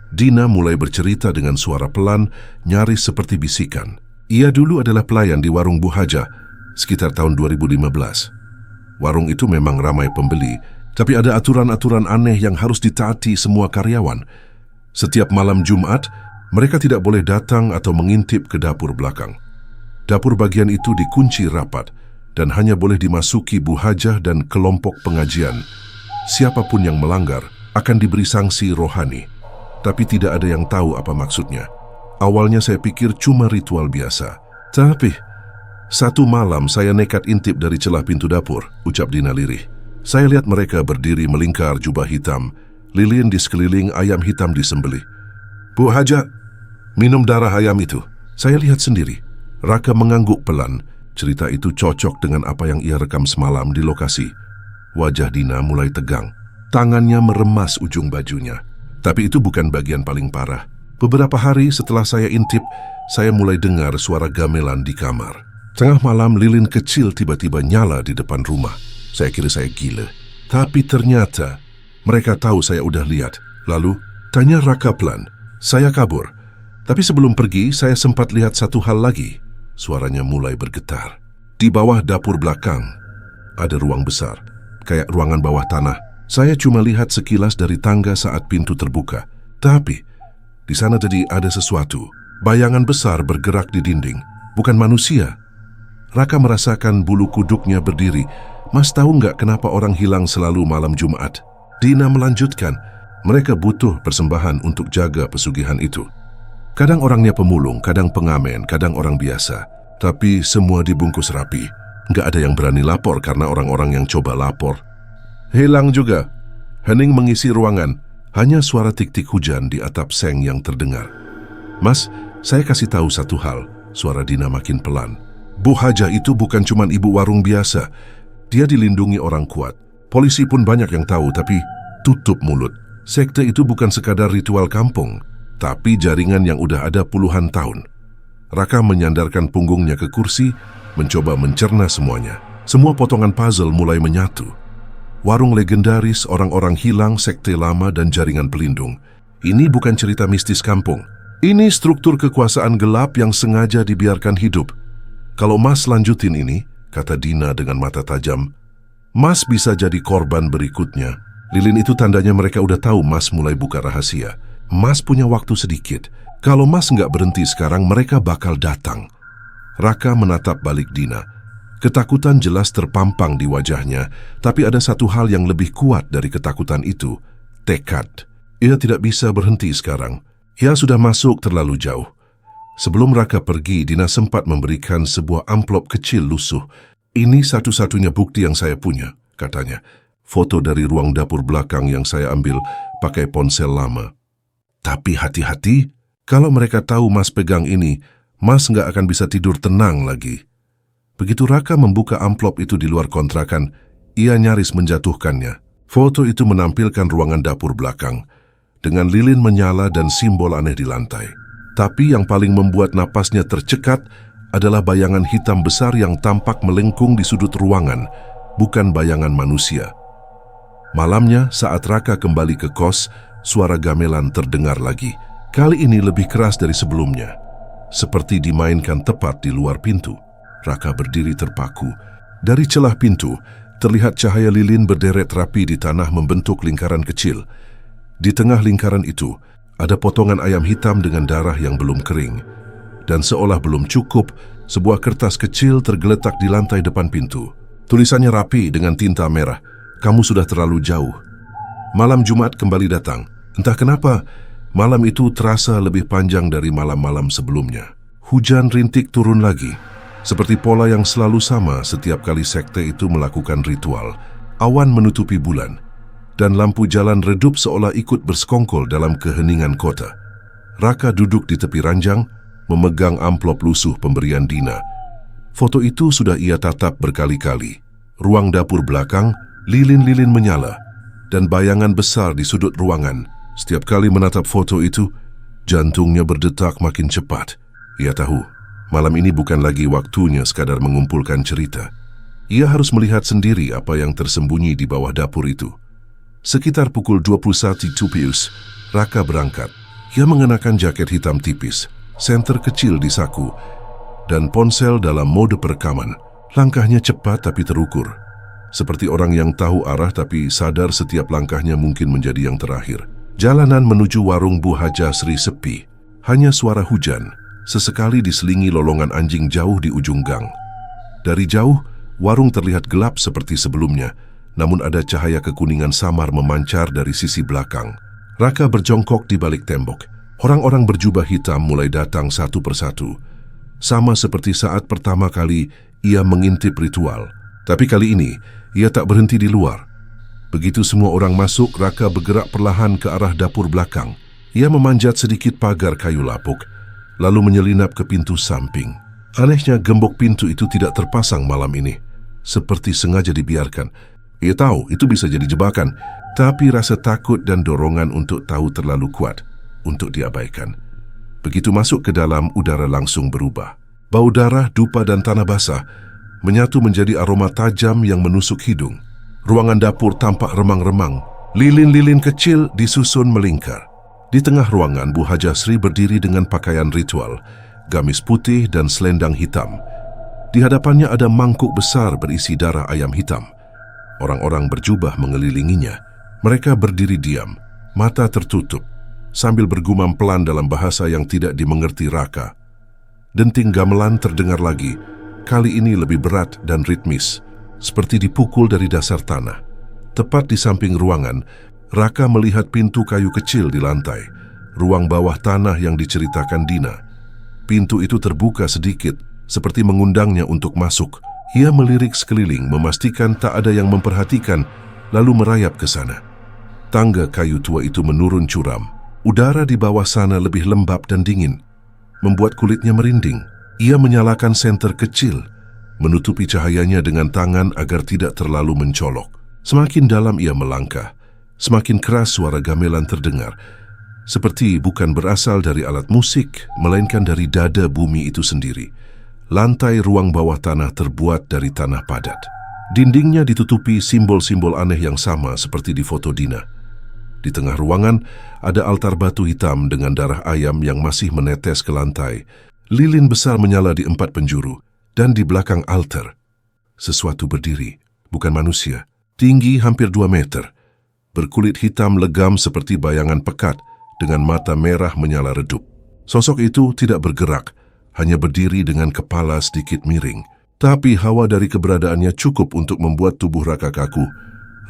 Dina mulai bercerita dengan suara pelan, nyaris seperti bisikan. Ia dulu adalah pelayan di warung Bu Hajah sekitar tahun 2015. Warung itu memang ramai pembeli, tapi ada aturan-aturan aneh yang harus ditaati semua karyawan. Setiap malam Jumat, mereka tidak boleh datang atau mengintip ke dapur belakang. Dapur bagian itu dikunci rapat dan hanya boleh dimasuki Bu Hajah dan kelompok pengajian. Siapapun yang melanggar akan diberi sanksi rohani, tapi tidak ada yang tahu apa maksudnya. Awalnya saya pikir cuma ritual biasa. Tapi, satu malam saya nekat intip dari celah pintu dapur, ucap Dina lirih. Saya lihat mereka berdiri melingkar jubah hitam, lilin di sekeliling, ayam hitam disembelih. "Bu Hajah, minum darah ayam itu." Saya lihat sendiri. Raka mengangguk pelan. Cerita itu cocok dengan apa yang ia rekam semalam di lokasi. Wajah Dina mulai tegang. Tangannya meremas ujung bajunya. Tapi itu bukan bagian paling parah. Beberapa hari setelah saya intip, saya mulai dengar suara gamelan di kamar. Tengah malam lilin kecil tiba-tiba nyala di depan rumah. Saya kira saya gila. Tapi ternyata mereka tahu saya udah lihat. Lalu tanya Raka pelan. Saya kabur. Tapi sebelum pergi, saya sempat lihat satu hal lagi. Suaranya mulai bergetar. Di bawah dapur belakang ada ruang besar. kayak ruangan bawah tanah. Saya cuma lihat sekilas dari tangga saat pintu terbuka. Tapi, di sana tadi ada sesuatu. Bayangan besar bergerak di dinding. Bukan manusia. Raka merasakan bulu kuduknya berdiri. Mas tahu nggak kenapa orang hilang selalu malam Jumat? Dina melanjutkan, mereka butuh persembahan untuk jaga pesugihan itu. Kadang orangnya pemulung, kadang pengamen, kadang orang biasa. Tapi semua dibungkus rapi. Nggak ada yang berani lapor karena orang-orang yang coba lapor hilang juga. Hening mengisi ruangan. Hanya suara tik-tik hujan di atap seng yang terdengar. Mas, saya kasih tahu satu hal. Suara Dina makin pelan. Bu Haja itu bukan cuma ibu warung biasa. Dia dilindungi orang kuat. Polisi pun banyak yang tahu, tapi tutup mulut. Sekte itu bukan sekadar ritual kampung, tapi jaringan yang udah ada puluhan tahun. Raka menyandarkan punggungnya ke kursi, mencoba mencerna semuanya. Semua potongan puzzle mulai menyatu. Warung legendaris, orang-orang hilang, sekte lama, dan jaringan pelindung. Ini bukan cerita mistis kampung. Ini struktur kekuasaan gelap yang sengaja dibiarkan hidup. Kalau Mas lanjutin ini, kata Dina dengan mata tajam, Mas bisa jadi korban berikutnya. Lilin itu tandanya mereka udah tahu Mas mulai buka rahasia. Mas punya waktu sedikit. Kalau Mas nggak berhenti sekarang, mereka bakal datang. Raka menatap balik Dina. Ketakutan jelas terpampang di wajahnya, tapi ada satu hal yang lebih kuat dari ketakutan itu, tekad. Ia tidak bisa berhenti sekarang. Ia sudah masuk terlalu jauh. Sebelum Raka pergi, Dina sempat memberikan sebuah amplop kecil lusuh. Ini satu-satunya bukti yang saya punya, katanya. Foto dari ruang dapur belakang yang saya ambil pakai ponsel lama. Tapi hati-hati, kalau mereka tahu Mas pegang ini, Mas nggak akan bisa tidur tenang lagi. Begitu Raka membuka amplop itu di luar kontrakan, ia nyaris menjatuhkannya. Foto itu menampilkan ruangan dapur belakang, dengan lilin menyala dan simbol aneh di lantai. Tapi yang paling membuat napasnya tercekat adalah bayangan hitam besar yang tampak melengkung di sudut ruangan, bukan bayangan manusia. Malamnya, saat Raka kembali ke kos, suara gamelan terdengar lagi. Kali ini lebih keras dari sebelumnya, seperti dimainkan tepat di luar pintu. Raka berdiri terpaku. Dari celah pintu, terlihat cahaya lilin berderet rapi di tanah membentuk lingkaran kecil. Di tengah lingkaran itu, ada potongan ayam hitam dengan darah yang belum kering. Dan seolah belum cukup, sebuah kertas kecil tergeletak di lantai depan pintu. Tulisannya rapi dengan tinta merah. Kamu sudah terlalu jauh. Malam Jumat kembali datang. Entah kenapa, malam itu terasa lebih panjang dari malam-malam sebelumnya. Hujan rintik turun lagi. Seperti pola yang selalu sama setiap kali sekte itu melakukan ritual. Awan menutupi bulan, dan lampu jalan redup seolah ikut bersekongkol dalam keheningan kota. Raka duduk di tepi ranjang, memegang amplop lusuh pemberian Dina. Foto itu sudah ia tatap berkali-kali. Ruang dapur belakang, lilin-lilin menyala, dan bayangan besar di sudut ruangan. Setiap kali menatap foto itu, jantungnya berdetak makin cepat. Ia tahu, malam ini bukan lagi waktunya sekadar mengumpulkan cerita. Ia harus melihat sendiri apa yang tersembunyi di bawah dapur itu. Sekitar pukul 21 Tupius, Raka berangkat. Ia mengenakan jaket hitam tipis, senter kecil di saku, dan ponsel dalam mode perekaman. Langkahnya cepat tapi terukur. Seperti orang yang tahu arah tapi sadar setiap langkahnya mungkin menjadi yang terakhir. Jalanan menuju warung Bu Haja Sri sepi. Hanya suara hujan. Sesekali diselingi lolongan anjing jauh di ujung gang. Dari jauh, warung terlihat gelap seperti sebelumnya, namun ada cahaya kekuningan samar memancar dari sisi belakang. Raka berjongkok di balik tembok. Orang-orang berjubah hitam mulai datang satu persatu. Sama seperti saat pertama kali ia mengintip ritual. Tapi kali ini, ia tak berhenti di luar. Begitu semua orang masuk, Raka bergerak perlahan ke arah dapur belakang. Ia memanjat sedikit pagar kayu lapuk, lalu menyelinap ke pintu samping. Anehnya, gembok pintu itu tidak terpasang malam ini, seperti sengaja dibiarkan. Ia tahu itu bisa jadi jebakan, tapi rasa takut dan dorongan untuk tahu terlalu kuat untuk diabaikan. Begitu masuk ke dalam, udara langsung berubah. Bau darah, dupa dan tanah basah menyatu menjadi aroma tajam yang menusuk hidung. Ruangan dapur tampak remang-remang. Lilin-lilin kecil disusun melingkar. Di tengah ruangan, Bu Haja Sri berdiri dengan pakaian ritual, gamis putih dan selendang hitam. Di hadapannya ada mangkuk besar berisi darah ayam hitam. Orang-orang berjubah mengelilinginya. Mereka berdiri diam, mata tertutup, sambil bergumam pelan dalam bahasa yang tidak dimengerti Raka. Denting gamelan terdengar lagi, kali ini lebih berat dan ritmis, seperti dipukul dari dasar tanah. Tepat di samping ruangan, Raka melihat pintu kayu kecil di lantai, ruang bawah tanah yang diceritakan Dina. Pintu itu terbuka sedikit, seperti mengundangnya untuk masuk. Ia melirik sekeliling, memastikan tak ada yang memperhatikan, lalu merayap ke sana. Tangga kayu tua itu menurun curam. Udara di bawah sana lebih lembab dan dingin, membuat kulitnya merinding. Ia menyalakan senter kecil, menutupi cahayanya dengan tangan agar tidak terlalu mencolok. Semakin dalam ia melangkah, semakin keras suara gamelan terdengar, seperti bukan berasal dari alat musik, melainkan dari dada bumi itu sendiri. Lantai ruang bawah tanah terbuat dari tanah padat. Dindingnya ditutupi simbol-simbol aneh yang sama seperti di foto Dina. Di tengah ruangan ada altar batu hitam dengan darah ayam yang masih menetes ke lantai. Lilin besar menyala di 4 penjuru, dan di belakang altar sesuatu berdiri, bukan manusia, tinggi hampir 2 meter, berkulit hitam legam seperti bayangan pekat dengan mata merah menyala redup. Sosok itu tidak bergerak, hanya berdiri dengan kepala sedikit miring. Tapi hawa dari keberadaannya cukup untuk membuat tubuh Raka kaku.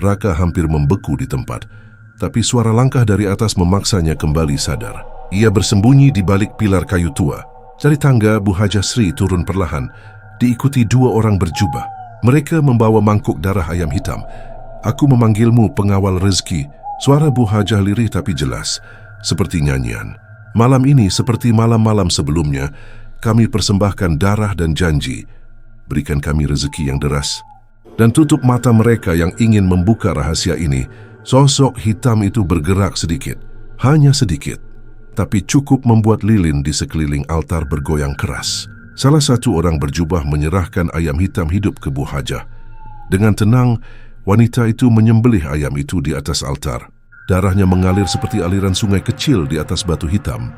Raka hampir membeku di tempat. Tapi suara langkah dari atas memaksanya kembali sadar. Ia bersembunyi di balik pilar kayu tua. Dari tangga, Bu Hajah Sri turun perlahan, diikuti 2 orang berjubah. Mereka membawa mangkuk darah ayam hitam. "Aku memanggilmu, pengawal rezeki." Suara Bu Hajah lirih tapi jelas, seperti nyanyian. "Malam ini seperti malam-malam sebelumnya, kami persembahkan darah dan janji. Berikan kami rezeki yang deras." Dan tutup mata mereka yang ingin membuka rahasia ini. Sosok hitam itu bergerak sedikit, hanya sedikit, tapi cukup membuat lilin di sekeliling altar bergoyang keras. Salah satu orang berjubah menyerahkan ayam hitam hidup ke Bu Hajah. Dengan tenang, wanita itu menyembelih ayam itu di atas altar. Darahnya mengalir seperti aliran sungai kecil di atas batu hitam.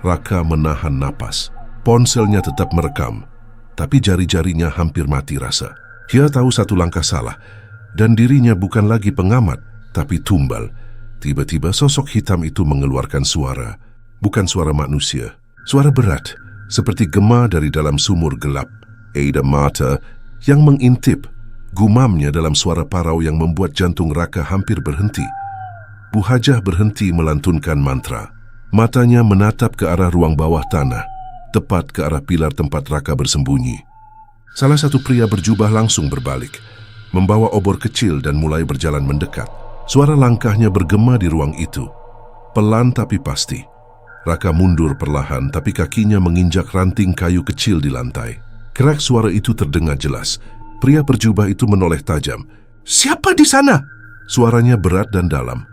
Raka menahan napas. Ponselnya tetap merekam, tapi jari-jarinya hampir mati rasa. Dia tahu satu langkah salah, dan dirinya bukan lagi pengamat, tapi tumbal. Tiba-tiba sosok hitam itu mengeluarkan suara, bukan suara manusia, suara berat, seperti gema dari dalam sumur gelap. Ada mata yang mengintip, gumamnya dalam suara parau yang membuat jantung Raka hampir berhenti. Bu Hajah berhenti melantunkan mantra. Matanya menatap ke arah ruang bawah tanah, tepat ke arah pilar tempat Raka bersembunyi. Salah satu pria berjubah langsung berbalik, membawa obor kecil dan mulai berjalan mendekat. Suara langkahnya bergema di ruang itu. Pelan tapi pasti. Raka mundur perlahan, tapi kakinya menginjak ranting kayu kecil di lantai. Kerak suara itu terdengar jelas. Pria berjubah itu menoleh tajam. "Siapa di sana?" Suaranya berat dan dalam.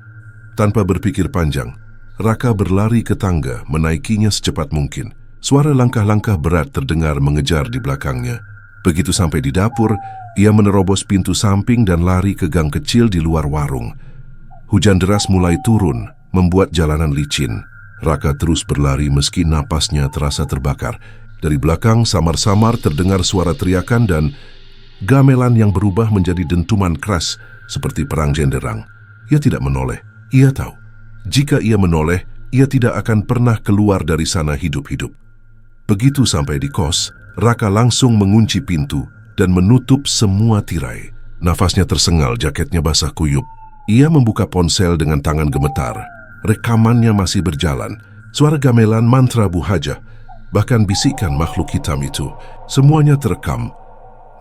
Tanpa berpikir panjang, Raka berlari ke tangga, menaikinya secepat mungkin. Suara langkah-langkah berat terdengar mengejar di belakangnya. Begitu sampai di dapur, ia menerobos pintu samping dan lari ke gang kecil di luar warung. Hujan deras mulai turun, membuat jalanan licin. Raka terus berlari meski napasnya terasa terbakar. Dari belakang samar-samar terdengar suara teriakan dan gamelan yang berubah menjadi dentuman keras seperti perang jenderang. Ia tidak menoleh. Ia tahu, jika ia menoleh, ia tidak akan pernah keluar dari sana hidup-hidup. Begitu sampai di kos, Raka langsung mengunci pintu dan menutup semua tirai. Nafasnya tersengal, jaketnya basah kuyup. Ia membuka ponsel dengan tangan gemetar. Rekamannya masih berjalan. Suara gamelan, mantra Bu Hajah, bahkan bisikan makhluk hitam itu. Semuanya terekam.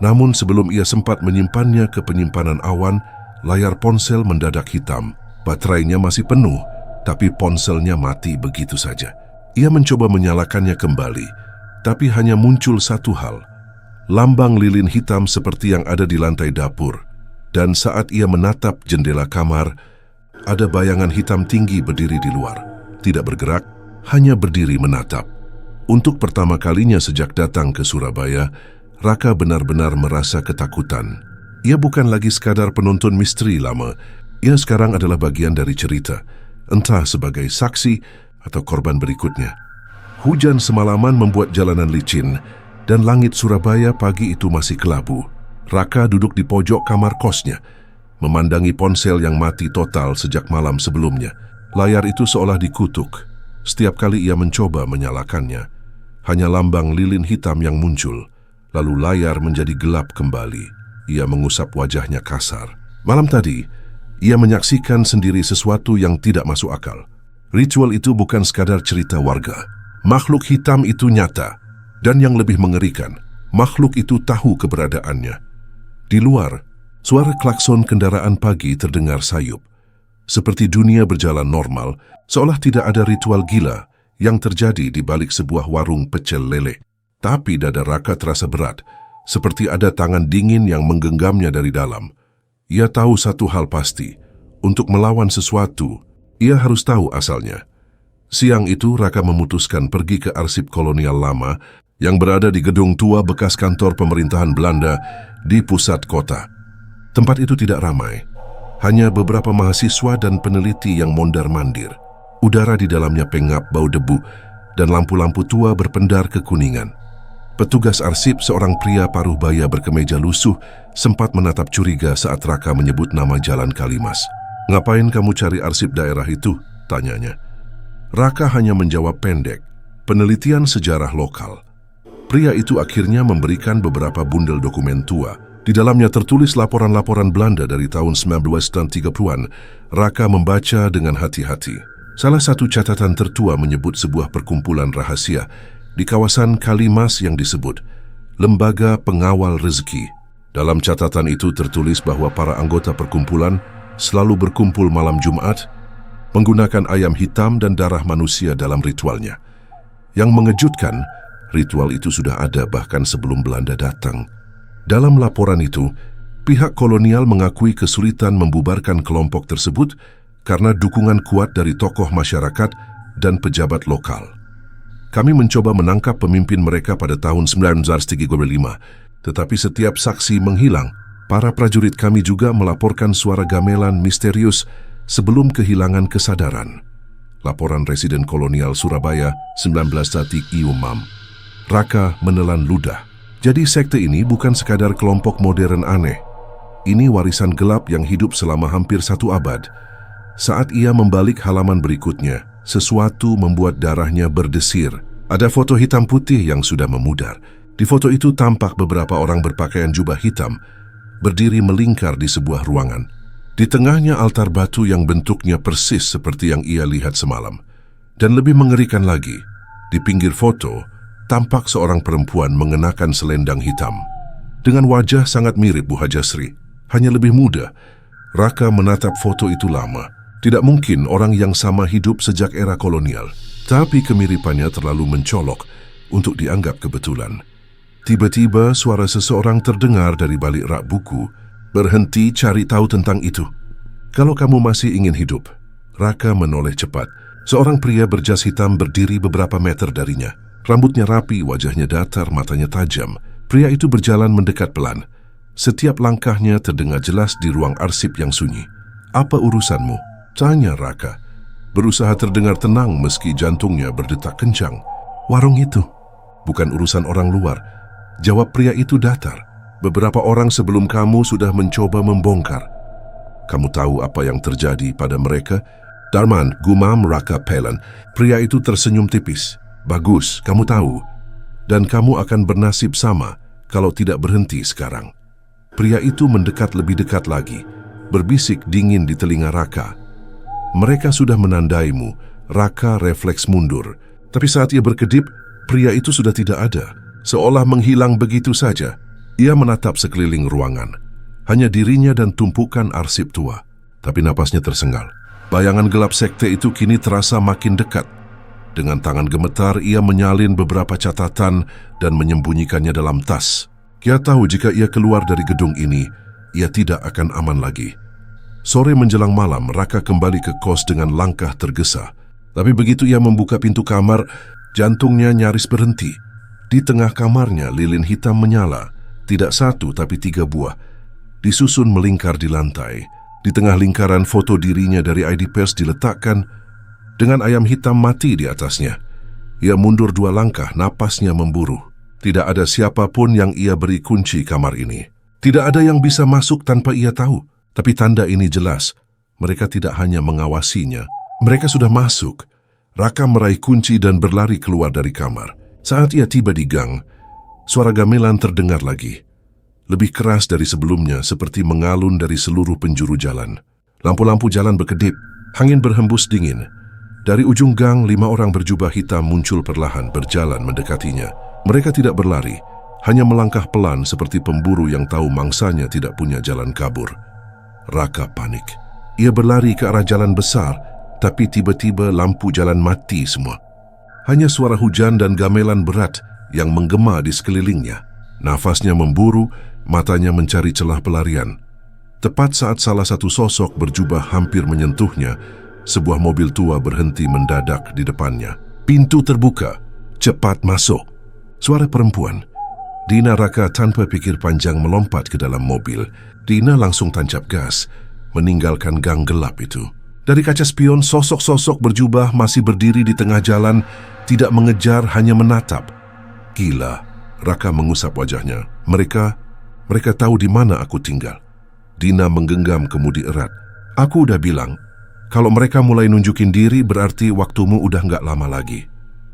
Namun sebelum ia sempat menyimpannya ke penyimpanan awan, layar ponsel mendadak hitam. Baterainya masih penuh, tapi ponselnya mati begitu saja. Ia mencoba menyalakannya kembali, tapi hanya muncul satu hal. Lambang lilin hitam seperti yang ada di lantai dapur. Dan saat ia menatap jendela kamar, ada bayangan hitam tinggi berdiri di luar. Tidak bergerak, hanya berdiri menatap. Untuk pertama kalinya sejak datang ke Surabaya, Raka benar-benar merasa ketakutan. Ia bukan lagi sekadar penonton misteri lama. Ia sekarang adalah bagian dari cerita, entah sebagai saksi atau korban berikutnya. Hujan semalaman membuat jalanan licin, dan langit Surabaya pagi itu masih kelabu. Raka duduk di pojok kamar kosnya. memandangi ponsel yang mati total sejak malam sebelumnya. Layar itu seolah dikutuk. Setiap kali ia mencoba menyalakannya, hanya lambang lilin hitam yang muncul, lalu layar menjadi gelap kembali. Ia mengusap wajahnya kasar. Malam tadi, ia menyaksikan sendiri sesuatu yang tidak masuk akal. Ritual itu bukan sekadar cerita warga. Makhluk hitam itu nyata, dan yang lebih mengerikan, makhluk itu tahu keberadaannya. Di luar, suara klakson kendaraan pagi terdengar sayup. Seperti dunia berjalan normal, seolah tidak ada ritual gila yang terjadi di balik sebuah warung pecel lele. Tapi dada Raka terasa berat, seperti ada tangan dingin yang menggenggamnya dari dalam. Ia tahu satu hal pasti, untuk melawan sesuatu, ia harus tahu asalnya. Siang itu Raka memutuskan pergi ke arsip kolonial lama yang berada di gedung tua bekas kantor pemerintahan Belanda di pusat kota. Tempat itu tidak ramai. Hanya beberapa mahasiswa dan peneliti yang mondar-mandir. Udara di dalamnya pengap bau debu dan lampu-lampu tua berpendar kekuningan. Petugas arsip, seorang pria paruh baya berkemeja lusuh, sempat menatap curiga saat Raka menyebut nama Jalan Kalimas. "Ngapain kamu cari arsip daerah itu?" tanyanya. Raka hanya menjawab pendek, "Penelitian sejarah lokal." Pria itu akhirnya memberikan beberapa bundel dokumen tua. Di dalamnya tertulis laporan-laporan Belanda dari tahun 1930-an. Raka membaca dengan hati-hati. Salah satu catatan tertua menyebut sebuah perkumpulan rahasia di kawasan Kalimas yang disebut Lembaga Pengawal Rezeki. Dalam catatan itu tertulis bahwa para anggota perkumpulan selalu berkumpul malam Jumat, menggunakan ayam hitam dan darah manusia dalam ritualnya. Yang mengejutkan, ritual itu sudah ada bahkan sebelum Belanda datang. Dalam laporan itu, pihak kolonial mengakui kesulitan membubarkan kelompok tersebut karena dukungan kuat dari tokoh masyarakat dan pejabat lokal. Kami mencoba menangkap pemimpin mereka pada tahun 1935, tetapi setiap saksi menghilang. Para prajurit kami juga melaporkan suara gamelan misterius sebelum kehilangan kesadaran. Laporan Residen Kolonial Surabaya 19 Iumam. Raka menelan ludah. Jadi sekte ini bukan sekadar kelompok modern aneh. Ini warisan gelap yang hidup selama hampir 1 abad. Saat ia membalik halaman berikutnya, sesuatu membuat darahnya berdesir. Ada foto hitam putih yang sudah memudar. Di foto itu tampak beberapa orang berpakaian jubah hitam, berdiri melingkar di sebuah ruangan. Di tengahnya altar batu yang bentuknya persis seperti yang ia lihat semalam. Dan lebih mengerikan lagi, di pinggir foto, tampak seorang perempuan mengenakan selendang hitam. Dengan wajah sangat mirip Bu Hajasri, hanya lebih muda. Raka menatap foto itu lama. Tidak mungkin orang yang sama hidup sejak era kolonial. Tapi kemiripannya terlalu mencolok untuk dianggap kebetulan. Tiba-tiba suara seseorang terdengar dari balik rak buku. "Berhenti cari tahu tentang itu. Kalau kamu masih ingin hidup." Raka menoleh cepat. Seorang pria berjas hitam berdiri beberapa meter darinya. Rambutnya rapi, wajahnya datar, matanya tajam. Pria itu berjalan mendekat pelan. Setiap langkahnya terdengar jelas di ruang arsip yang sunyi. "Apa urusanmu?" tanya Raka. Berusaha terdengar tenang meski jantungnya berdetak kencang. "Warung itu bukan urusan orang luar," jawab pria itu datar. "Beberapa orang sebelum kamu sudah mencoba membongkar." "Kamu tahu apa yang terjadi pada mereka?" "Darman," gumam Raka pelan. Pria itu tersenyum tipis. "Bagus, kamu tahu. Dan kamu akan bernasib sama kalau tidak berhenti sekarang." Pria itu mendekat lebih dekat lagi, berbisik dingin di telinga Raka. "Mereka sudah menandaimu." Raka refleks mundur. Tapi saat ia berkedip, pria itu sudah tidak ada. Seolah menghilang begitu saja. Ia menatap sekeliling ruangan. Hanya dirinya dan tumpukan arsip tua. Tapi napasnya tersengal. Bayangan gelap sekte itu kini terasa makin dekat. Dengan tangan gemetar, ia menyalin beberapa catatan dan menyembunyikannya dalam tas. Ia tahu jika ia keluar dari gedung ini, ia tidak akan aman lagi. Sore menjelang malam, Raka kembali ke kos dengan langkah tergesa. Tapi begitu ia membuka pintu kamar, jantungnya nyaris berhenti. Di tengah kamarnya, lilin hitam menyala. Tidak 1 tapi 3 buah. Disusun melingkar di lantai. Di tengah lingkaran, foto dirinya dari ID Pers diletakkan dengan ayam hitam mati di atasnya. Ia mundur 2 langkah, napasnya memburu. Tidak ada siapapun yang ia beri kunci kamar ini. Tidak ada yang bisa masuk tanpa ia tahu. Tapi tanda ini jelas, mereka tidak hanya mengawasinya. Mereka sudah masuk. Raka meraih kunci dan berlari keluar dari kamar. Saat ia tiba di gang, suara gamelan terdengar lagi. Lebih keras dari sebelumnya, seperti mengalun dari seluruh penjuru jalan. Lampu-lampu jalan berkedip, angin berhembus dingin. Dari ujung gang, 5 orang berjubah hitam muncul perlahan berjalan mendekatinya. Mereka tidak berlari, hanya melangkah pelan seperti pemburu yang tahu mangsanya tidak punya jalan kabur. Raka panik. Ia berlari ke arah jalan besar, tapi tiba-tiba lampu jalan mati semua. Hanya suara hujan dan gamelan berat yang menggema di sekelilingnya. Nafasnya memburu, matanya mencari celah pelarian. Tepat saat salah satu sosok berjubah hampir menyentuhnya, sebuah mobil tua berhenti mendadak di depannya. Pintu terbuka. Cepat masuk. Suara perempuan. Dina. Raka tanpa pikir panjang melompat ke dalam mobil. Dina langsung tancap gas, meninggalkan gang gelap itu. Dari kaca spion, sosok-sosok berjubah masih berdiri di tengah jalan, tidak mengejar, hanya menatap. Gila, Raka mengusap wajahnya. Mereka tahu di mana aku tinggal. Dina menggenggam kemudi erat. Aku udah bilang, kalau mereka mulai nunjukin diri berarti waktumu udah nggak lama lagi.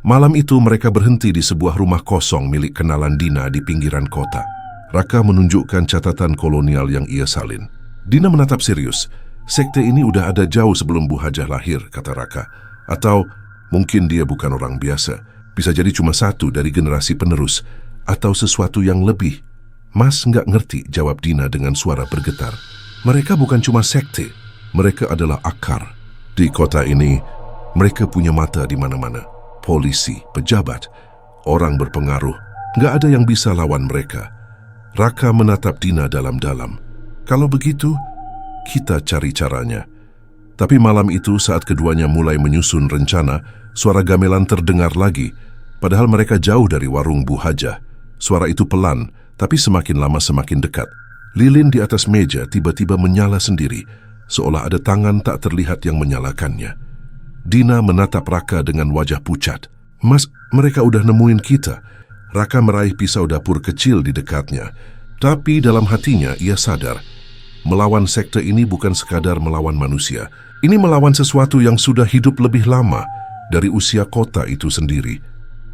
Malam itu mereka berhenti di sebuah rumah kosong milik kenalan Dina di pinggiran kota. Raka menunjukkan catatan kolonial yang ia salin. Dina menatap serius. Sekte ini udah ada jauh sebelum Bu Hajah lahir, kata Raka. Atau mungkin dia bukan orang biasa. Bisa jadi cuma satu dari generasi penerus. Atau sesuatu yang lebih. Mas nggak ngerti, jawab Dina dengan suara bergetar. Mereka bukan cuma sekte. Mereka adalah akar. Di kota ini, mereka punya mata di mana-mana. Polisi, pejabat, orang berpengaruh. Nggak ada yang bisa lawan mereka. Raka menatap Dina dalam-dalam. Kalau begitu, kita cari caranya. Tapi malam itu saat keduanya mulai menyusun rencana, suara gamelan terdengar lagi. Padahal mereka jauh dari warung Bu Hajah. Suara itu pelan, tapi semakin lama semakin dekat. Lilin di atas meja tiba-tiba menyala sendiri, seolah ada tangan tak terlihat yang menyalakannya. Dina menatap Raka dengan wajah pucat. Mas, mereka udah nemuin kita. Raka meraih pisau dapur kecil di dekatnya. Tapi dalam hatinya ia sadar, melawan sekte ini bukan sekadar melawan manusia. Ini melawan sesuatu yang sudah hidup lebih lama dari usia kota itu sendiri.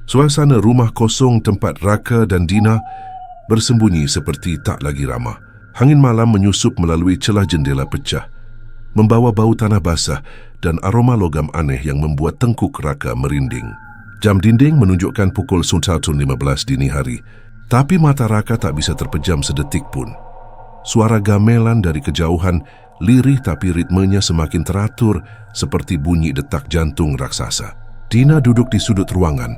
Suasana rumah kosong tempat Raka dan Dina bersembunyi seperti tak lagi ramah. Angin malam menyusup melalui celah jendela pecah, membawa bau tanah basah dan aroma logam aneh yang membuat tengkuk Raka merinding. Jam dinding menunjukkan pukul 1:15 dini hari, tapi mata Raka tak bisa terpejam sedetik pun. Suara gamelan dari kejauhan, lirih tapi ritmenya semakin teratur seperti bunyi detak jantung raksasa. Dina duduk di sudut ruangan,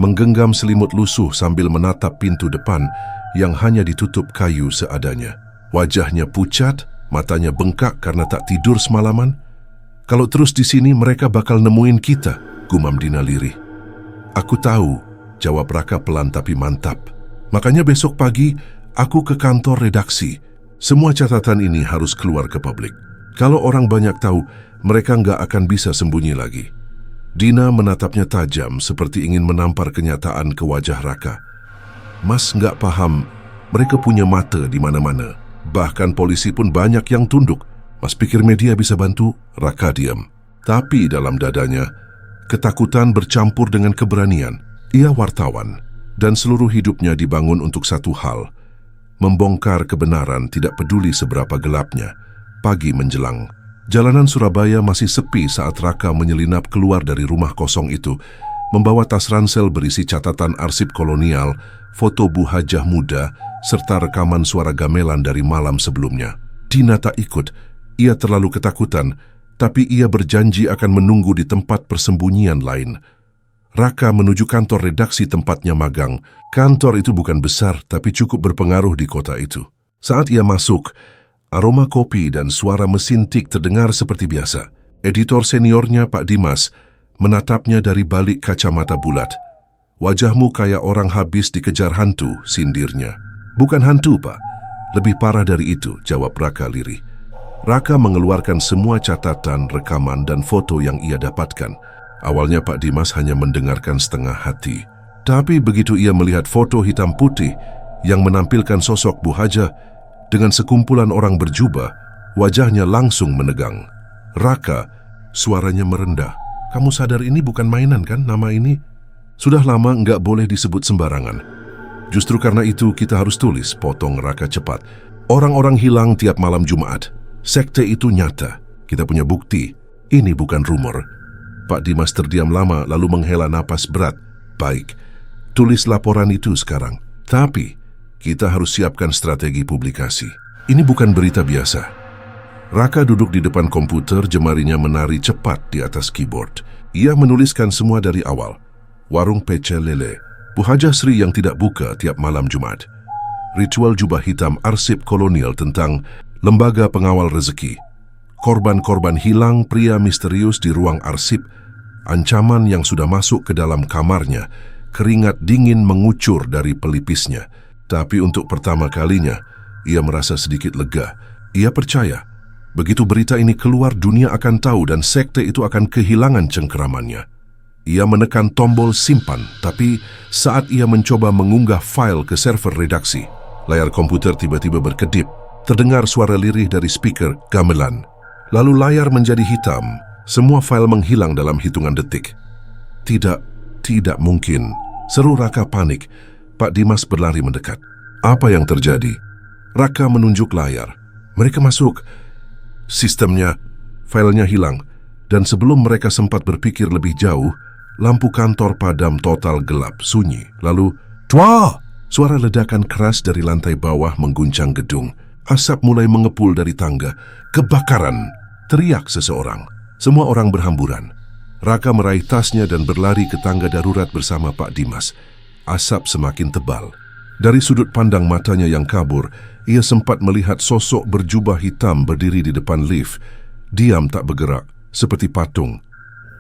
menggenggam selimut lusuh sambil menatap pintu depan yang hanya ditutup kayu seadanya. Wajahnya pucat, matanya bengkak karena tak tidur semalaman. Kalau terus di sini mereka bakal nemuin kita, gumam Dina lirih. Aku tahu, jawab Raka pelan tapi mantap. Makanya besok pagi aku ke kantor redaksi. Semua catatan ini harus keluar ke publik. Kalau orang banyak tahu, mereka nggak akan bisa sembunyi lagi. Dina menatapnya tajam seperti ingin menampar kenyataan ke wajah Raka. Mas nggak paham, mereka punya mata di mana-mana. Bahkan polisi pun banyak yang tunduk. Mas pikir media bisa bantu? Raka diam. Tapi dalam dadanya, ketakutan bercampur dengan keberanian. Ia wartawan, dan seluruh hidupnya dibangun untuk satu hal. Membongkar kebenaran tidak peduli seberapa gelapnya. Pagi menjelang, jalanan Surabaya masih sepi saat Raka menyelinap keluar dari rumah kosong itu, membawa tas ransel berisi catatan arsip kolonial, foto Bu Hajah muda, serta rekaman suara gamelan dari malam sebelumnya. Dina tak ikut, ia terlalu ketakutan, tapi ia berjanji akan menunggu di tempat persembunyian lain. Raka menuju kantor redaksi tempatnya magang. Kantor itu bukan besar, tapi cukup berpengaruh di kota itu. Saat ia masuk, aroma kopi dan suara mesin tik terdengar seperti biasa. Editor seniornya Pak Dimas menatapnya dari balik kacamata bulat. Wajahmu kayak orang habis dikejar hantu, sindirnya. Bukan hantu, Pak. Lebih parah dari itu, jawab Raka lirih. Raka mengeluarkan semua catatan, rekaman, dan foto yang ia dapatkan. Awalnya Pak Dimas hanya mendengarkan setengah hati. Tapi begitu ia melihat foto hitam putih yang menampilkan sosok Bu Hajah dengan sekumpulan orang berjubah, Wajahnya langsung menegang. "Raka," suaranya merendah. "Kamu sadar ini bukan mainan kan, nama ini? Sudah lama nggak boleh disebut sembarangan." "Justru karena itu kita harus tulis," potong Raka cepat. "Orang-orang hilang tiap malam Jumat. Sekte itu nyata. Kita punya bukti. Ini bukan rumor." Pak Dimas terdiam lama lalu menghela napas berat. "Baik, tulis laporan itu sekarang. Tapi kita harus siapkan strategi publikasi. Ini bukan berita biasa." Raka duduk di depan komputer, jemarinya menari cepat di atas keyboard. Ia menuliskan semua dari awal. Warung pecel lele, Bu Haja Sri yang tidak buka tiap malam Jumat. Ritual jubah hitam arsip kolonial tentang lembaga pengawal rezeki. Korban-korban hilang pria misterius di ruang arsip. Ancaman yang sudah masuk ke dalam kamarnya. Keringat dingin mengucur dari pelipisnya. Tapi untuk pertama kalinya, ia merasa sedikit lega. Ia percaya, begitu berita ini keluar, dunia akan tahu dan sekte itu akan kehilangan cengkeramannya. Ia menekan tombol simpan, tapi saat ia mencoba mengunggah file ke server redaksi, layar komputer tiba-tiba berkedip. Terdengar suara lirih dari speaker gamelan. Lalu layar menjadi hitam. Semua file menghilang dalam hitungan detik. Tidak mungkin," seru Raka panik. Pak Dimas berlari mendekat. "Apa yang terjadi?" Raka menunjuk layar. "Mereka masuk. Sistemnya, filenya hilang, dan sebelum mereka sempat berpikir lebih jauh, lampu kantor padam total gelap, sunyi. Lalu, "Tua!" Suara ledakan keras dari lantai bawah mengguncang gedung. Asap mulai mengepul dari tangga. "Kebakaran!" teriak seseorang. Semua orang berhamburan. Raka meraih tasnya dan berlari ke tangga darurat bersama Pak Dimas. Asap semakin tebal. Dari sudut pandang matanya yang kabur, ia sempat melihat sosok berjubah hitam berdiri di depan lift. Diam tak bergerak, seperti patung.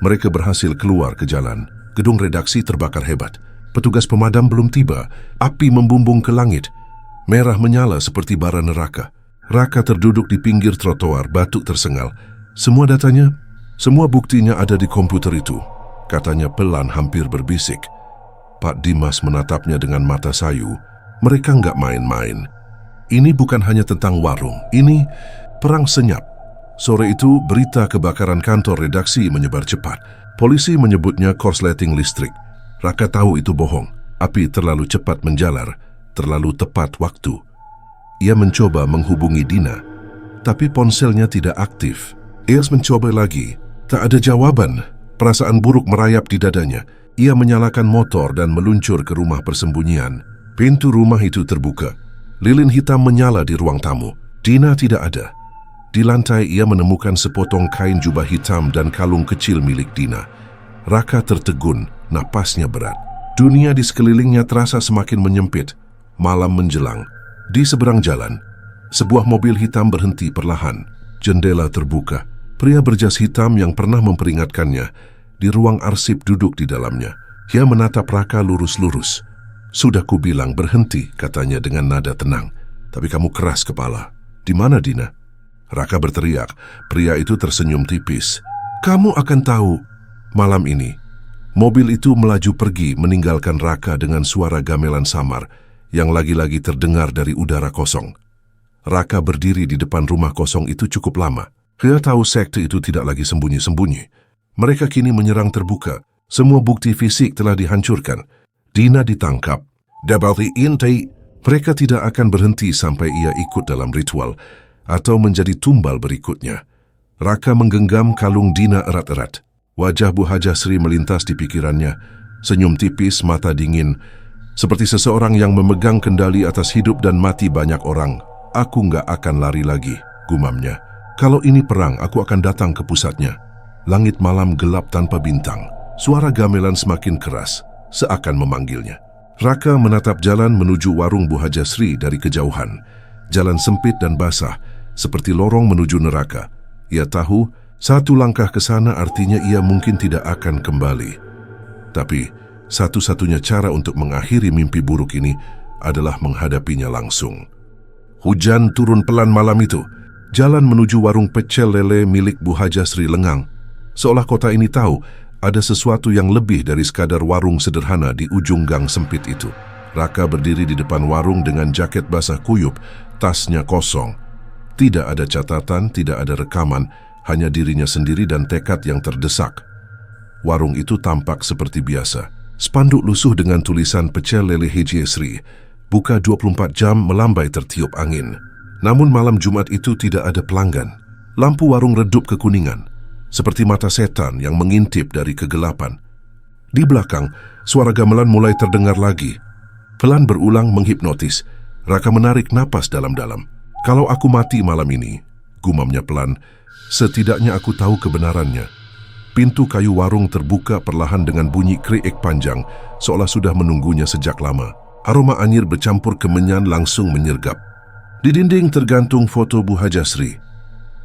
Mereka berhasil keluar ke jalan. Gedung redaksi terbakar hebat. Petugas pemadam belum tiba. Api membumbung ke langit. Merah menyala seperti bara neraka. Raka terduduk di pinggir trotoar, batuk tersengal. "Semua datanya, semua buktinya ada di komputer itu," katanya pelan hampir berbisik. Pak Dimas menatapnya dengan mata sayu. Mereka nggak main-main. Ini bukan hanya tentang warung, ini perang senyap. Sore itu, berita kebakaran kantor redaksi menyebar cepat. Polisi menyebutnya korsleting listrik. Raka tahu itu bohong. Api terlalu cepat menjalar, terlalu tepat waktu. Ia mencoba menghubungi Dina, tapi ponselnya tidak aktif. Ia mencoba lagi. Tak ada jawaban. Perasaan buruk merayap di dadanya. Ia menyalakan motor dan meluncur ke rumah persembunyian. Pintu rumah itu terbuka. Lilin hitam menyala di ruang tamu. Dina tidak ada. Di lantai ia menemukan sepotong kain jubah hitam dan kalung kecil milik Dina. Raka tertegun, napasnya berat. Dunia di sekelilingnya terasa semakin menyempit. Malam menjelang. Di seberang jalan, sebuah mobil hitam berhenti perlahan. Jendela terbuka. Pria berjas hitam yang pernah memperingatkannya di ruang arsip duduk di dalamnya. Ia menatap Raka lurus-lurus. "Sudah kubilang berhenti," katanya dengan nada tenang. "Tapi kamu keras kepala. Di mana Dina?" Raka berteriak. Pria itu tersenyum tipis. "Kamu akan tahu." Malam ini, mobil itu melaju pergi meninggalkan Raka dengan suara gamelan samar yang lagi-lagi terdengar dari udara kosong. Raka berdiri di depan rumah kosong itu cukup lama. Dia tahu sekte itu tidak lagi sembunyi-sembunyi. Mereka kini menyerang terbuka. Semua bukti fisik telah dihancurkan. Dina ditangkap. Dabati inti. Mereka tidak akan berhenti sampai ia ikut dalam ritual atau menjadi tumbal berikutnya. Raka menggenggam kalung Dina erat-erat. Wajah Bu Haja Sri melintas di pikirannya. Senyum tipis, mata dingin. Seperti seseorang yang memegang kendali atas hidup dan mati banyak orang. "Aku nggak akan lari lagi," gumamnya. "Kalau ini perang, aku akan datang ke pusatnya." Langit malam gelap tanpa bintang. Suara gamelan semakin keras, seakan memanggilnya. Raka menatap jalan menuju warung Bu Haja Sri dari kejauhan. Jalan sempit dan basah, seperti lorong menuju neraka. Ia tahu, satu langkah ke sana artinya ia mungkin tidak akan kembali. Tapi, satu-satunya cara untuk mengakhiri mimpi buruk ini adalah menghadapinya langsung. Hujan turun pelan malam itu. Jalan menuju warung pecel lele milik Bu Haja Sri lengang. Seolah kota ini tahu ada sesuatu yang lebih dari sekadar warung sederhana di ujung gang sempit itu. Raka berdiri di depan warung dengan jaket basah kuyup, tasnya kosong. Tidak ada catatan, tidak ada rekaman, hanya dirinya sendiri dan tekad yang terdesak. Warung itu tampak seperti biasa. Spanduk lusuh dengan tulisan Pecel Lele Haji Esri, buka 24 jam melambai tertiup angin. Namun malam Jumat itu tidak ada pelanggan. Lampu warung redup kekuningan, seperti mata setan yang mengintip dari kegelapan. Di belakang, suara gamelan mulai terdengar lagi. Pelan berulang menghipnotis. Raka menarik napas dalam-dalam. Kalau aku mati malam ini, gumamnya pelan, setidaknya aku tahu kebenarannya. Pintu kayu warung terbuka perlahan dengan bunyi kriik panjang, seolah sudah menunggunya sejak lama. Aroma anyir bercampur kemenyan langsung menyergap. Di dinding tergantung foto Bu Hajasri.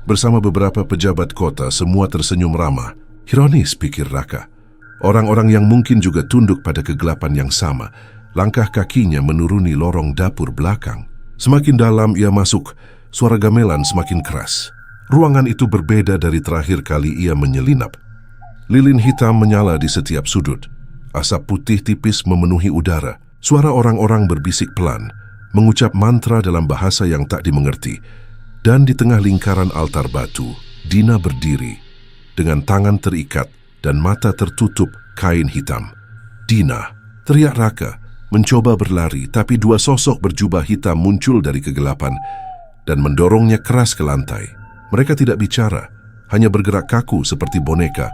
Bersama beberapa pejabat kota, semua tersenyum ramah. Ironis, pikir Raka. Orang-orang yang mungkin juga tunduk pada kegelapan yang sama. Langkah kakinya menuruni lorong dapur belakang. Semakin dalam ia masuk, suara gamelan semakin keras. Ruangan itu berbeda dari terakhir kali ia menyelinap. Lilin hitam menyala di setiap sudut. Asap putih tipis memenuhi udara. Suara orang-orang berbisik pelan, mengucap mantra dalam bahasa yang tak dimengerti. Dan di tengah lingkaran altar batu, Dina berdiri, dengan tangan terikat dan mata tertutup kain hitam. "Dina!" teriak Raka, mencoba berlari, tapi dua sosok berjubah hitam muncul dari kegelapan dan mendorongnya keras ke lantai. Mereka tidak bicara, hanya bergerak kaku seperti boneka.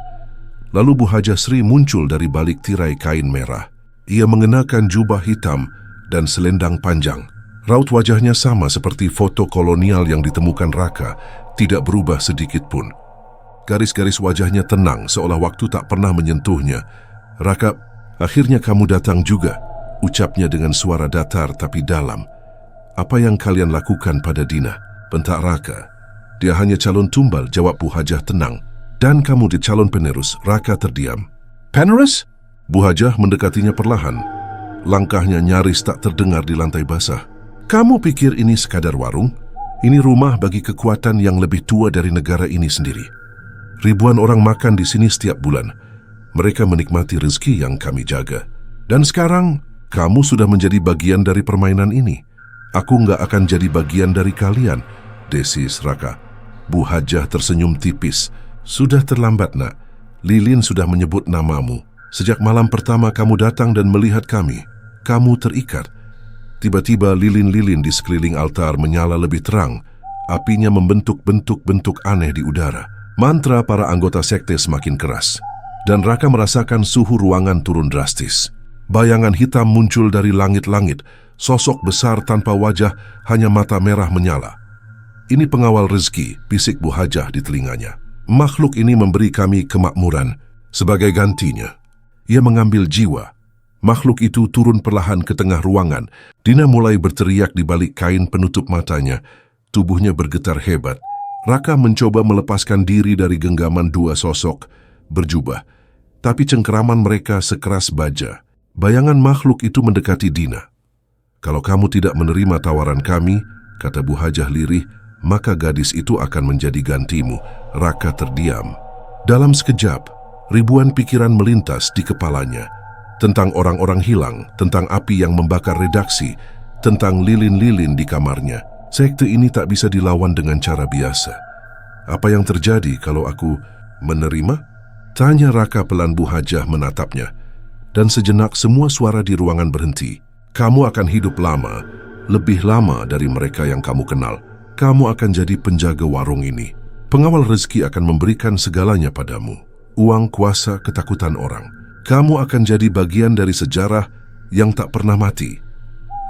Lalu Bu Hajasri muncul dari balik tirai kain merah. Ia mengenakan jubah hitam dan selendang panjang. Raut wajahnya sama seperti foto kolonial yang ditemukan Raka, tidak berubah sedikit pun. Garis-garis wajahnya tenang, seolah waktu tak pernah menyentuhnya. "Raka, akhirnya kamu datang juga," ucapnya dengan suara datar tapi dalam. "Apa yang kalian lakukan pada Dina?" bentak Raka. "Dia hanya calon tumbal," jawab Bu Hajah tenang. "Dan kamu di calon penerus." Raka terdiam. "Penerus?" Bu Hajah mendekatinya perlahan. Langkahnya nyaris tak terdengar di lantai basah. "Kamu pikir ini sekadar warung? Ini rumah bagi kekuatan yang lebih tua dari negara ini sendiri. Ribuan orang makan di sini setiap bulan. Mereka menikmati rezeki yang kami jaga. Dan sekarang, kamu sudah menjadi bagian dari permainan ini. Aku nggak akan jadi bagian dari kalian," desis Raka. Bu Hajah tersenyum tipis. "Sudah terlambat, nak. Lilin sudah menyebut namamu. Sejak malam pertama kamu datang dan melihat kami, kamu terikat." Tiba-tiba lilin-lilin di sekeliling altar menyala lebih terang. Apinya membentuk bentuk-bentuk aneh di udara. Mantra para anggota sekte semakin keras. Dan Raka merasakan suhu ruangan turun drastis. Bayangan hitam muncul dari langit-langit. Sosok besar tanpa wajah, hanya mata merah menyala. "Ini pengawal rezeki," bisik Bu Hajah di telinganya. "Makhluk ini memberi kami kemakmuran. Sebagai gantinya, ia mengambil jiwa." Makhluk itu turun perlahan ke tengah ruangan. Dina mulai berteriak di balik kain penutup matanya. Tubuhnya bergetar hebat. Raka mencoba melepaskan diri dari genggaman dua sosok berjubah. Tapi cengkeraman mereka sekeras baja. Bayangan makhluk itu mendekati Dina. "Kalau kamu tidak menerima tawaran kami," kata Bu Hajah lirih, "maka gadis itu akan menjadi gantimu." Raka terdiam. Dalam sekejap, ribuan pikiran melintas di kepalanya. Tentang orang-orang hilang, tentang api yang membakar redaksi, tentang lilin-lilin di kamarnya. Sekte ini tak bisa dilawan dengan cara biasa. "Apa yang terjadi kalau aku menerima?" tanya Raka pelan. Bu Hajah menatapnya. Dan sejenak semua suara di ruangan berhenti. "Kamu akan hidup lama, lebih lama dari mereka yang kamu kenal. Kamu akan jadi penjaga warung ini. Pengawal rezeki akan memberikan segalanya padamu. Uang, kuasa, ketakutan orang. Kamu akan jadi bagian dari sejarah yang tak pernah mati."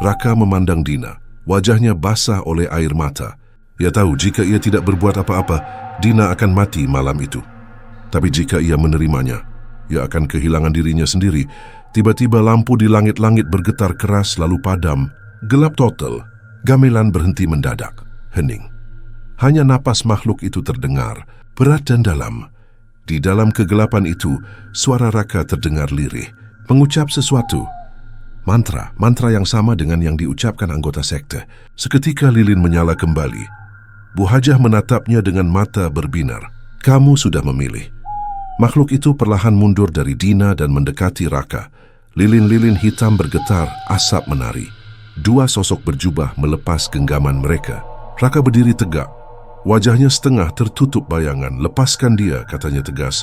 Raka memandang Dina. Wajahnya basah oleh air mata. Ia tahu jika ia tidak berbuat apa-apa, Dina akan mati malam itu. Tapi jika ia menerimanya, ia akan kehilangan dirinya sendiri. Tiba-tiba lampu di langit-langit bergetar keras lalu padam. Gelap total. Gamelan berhenti mendadak. Hening. Hanya napas makhluk itu terdengar, berat dan dalam. Di dalam kegelapan itu, suara Raka terdengar lirih, mengucap sesuatu. Mantra yang sama dengan yang diucapkan anggota sekte. Seketika lilin menyala kembali. Bu Hajah menatapnya dengan mata berbinar. "Kamu sudah memilih." Makhluk itu perlahan mundur dari Dina dan mendekati Raka. Lilin-lilin hitam bergetar, asap menari. Dua sosok berjubah melepas genggaman mereka. Raka berdiri tegak, Wajahnya setengah tertutup bayangan. "Lepaskan dia," katanya tegas.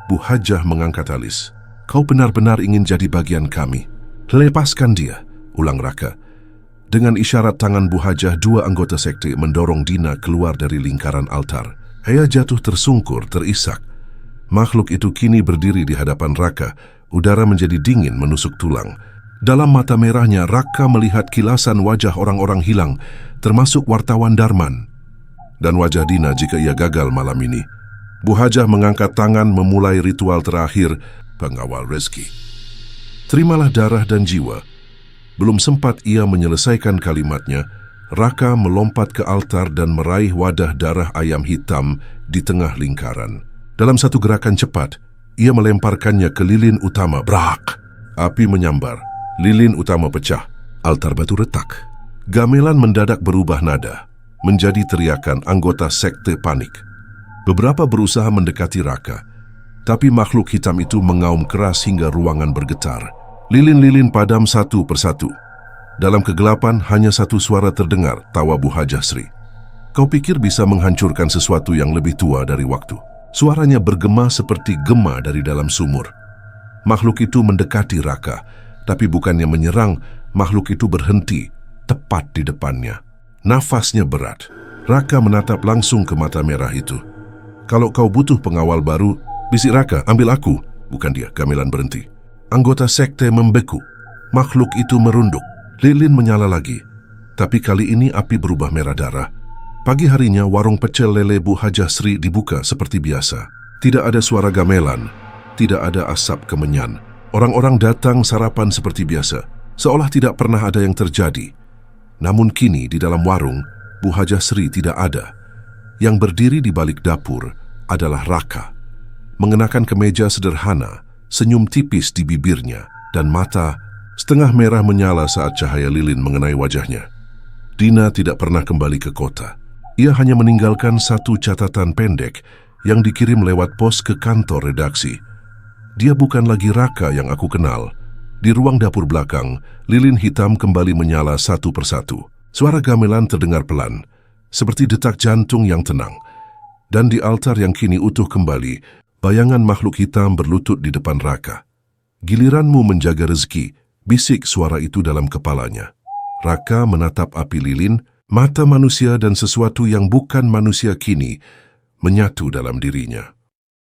Bu Hajah mengangkat alis. "Kau benar-benar ingin jadi bagian kami. Lepaskan dia," ulang Raka. Dengan isyarat tangan Bu Hajah, dua anggota sekte mendorong Dina keluar dari lingkaran altar. Ia jatuh tersungkur, terisak. Makhluk itu kini berdiri di hadapan Raka. Udara menjadi dingin menusuk tulang. Dalam mata merahnya, Raka melihat kilasan wajah orang-orang hilang, termasuk wartawan Darman. Dan wajah Dina jika ia gagal malam ini. Bu Hajah mengangkat tangan memulai ritual terakhir pengawal rezeki. "Terimalah darah dan jiwa." Belum sempat ia menyelesaikan kalimatnya, Raka melompat ke altar dan meraih wadah darah ayam hitam di tengah lingkaran. Dalam satu gerakan cepat, ia melemparkannya ke lilin utama. Brak! Api menyambar, lilin utama pecah, altar batu retak. Gamelan mendadak berubah nada, menjadi teriakan anggota sekte panik. Beberapa berusaha mendekati Raka, tapi makhluk hitam itu mengaum keras hingga ruangan bergetar. Lilin-lilin padam satu persatu. Dalam kegelapan hanya satu suara terdengar, tawa Bu Hajah Sri. "Kau pikir bisa menghancurkan sesuatu yang lebih tua dari waktu?" Suaranya bergema seperti gema dari dalam sumur. Makhluk itu mendekati Raka, tapi bukannya menyerang, makhluk itu berhenti tepat di depannya. Nafasnya berat. Raka menatap langsung ke mata merah itu. "Kalau kau butuh pengawal baru," bisik Raka, "ambil aku." Bukan dia, gamelan berhenti. Anggota sekte membeku. Makhluk itu merunduk. Lilin menyala lagi. Tapi kali ini api berubah merah darah. Pagi harinya warung pecel lele Bu Hajah Sri dibuka seperti biasa. Tidak ada suara gamelan, tidak ada asap kemenyan. Orang-orang datang sarapan seperti biasa, seolah tidak pernah ada yang terjadi. Namun kini di dalam warung, Bu Hajah Sri tidak ada. Yang berdiri di balik dapur adalah Raka. Mengenakan kemeja sederhana, senyum tipis di bibirnya, dan mata setengah merah menyala saat cahaya lilin mengenai wajahnya. Dina tidak pernah kembali ke kota. Ia hanya meninggalkan satu catatan pendek yang dikirim lewat pos ke kantor redaksi. Dia bukan lagi Raka yang aku kenal. Di ruang dapur belakang, lilin hitam kembali menyala satu persatu. Suara gamelan terdengar pelan, seperti detak jantung yang tenang. Dan di altar yang kini utuh kembali, bayangan makhluk hitam berlutut di depan Raka. "Giliranmu menjaga rezeki," bisik suara itu dalam kepalanya. Raka menatap api lilin, mata manusia dan sesuatu yang bukan manusia kini menyatu dalam dirinya.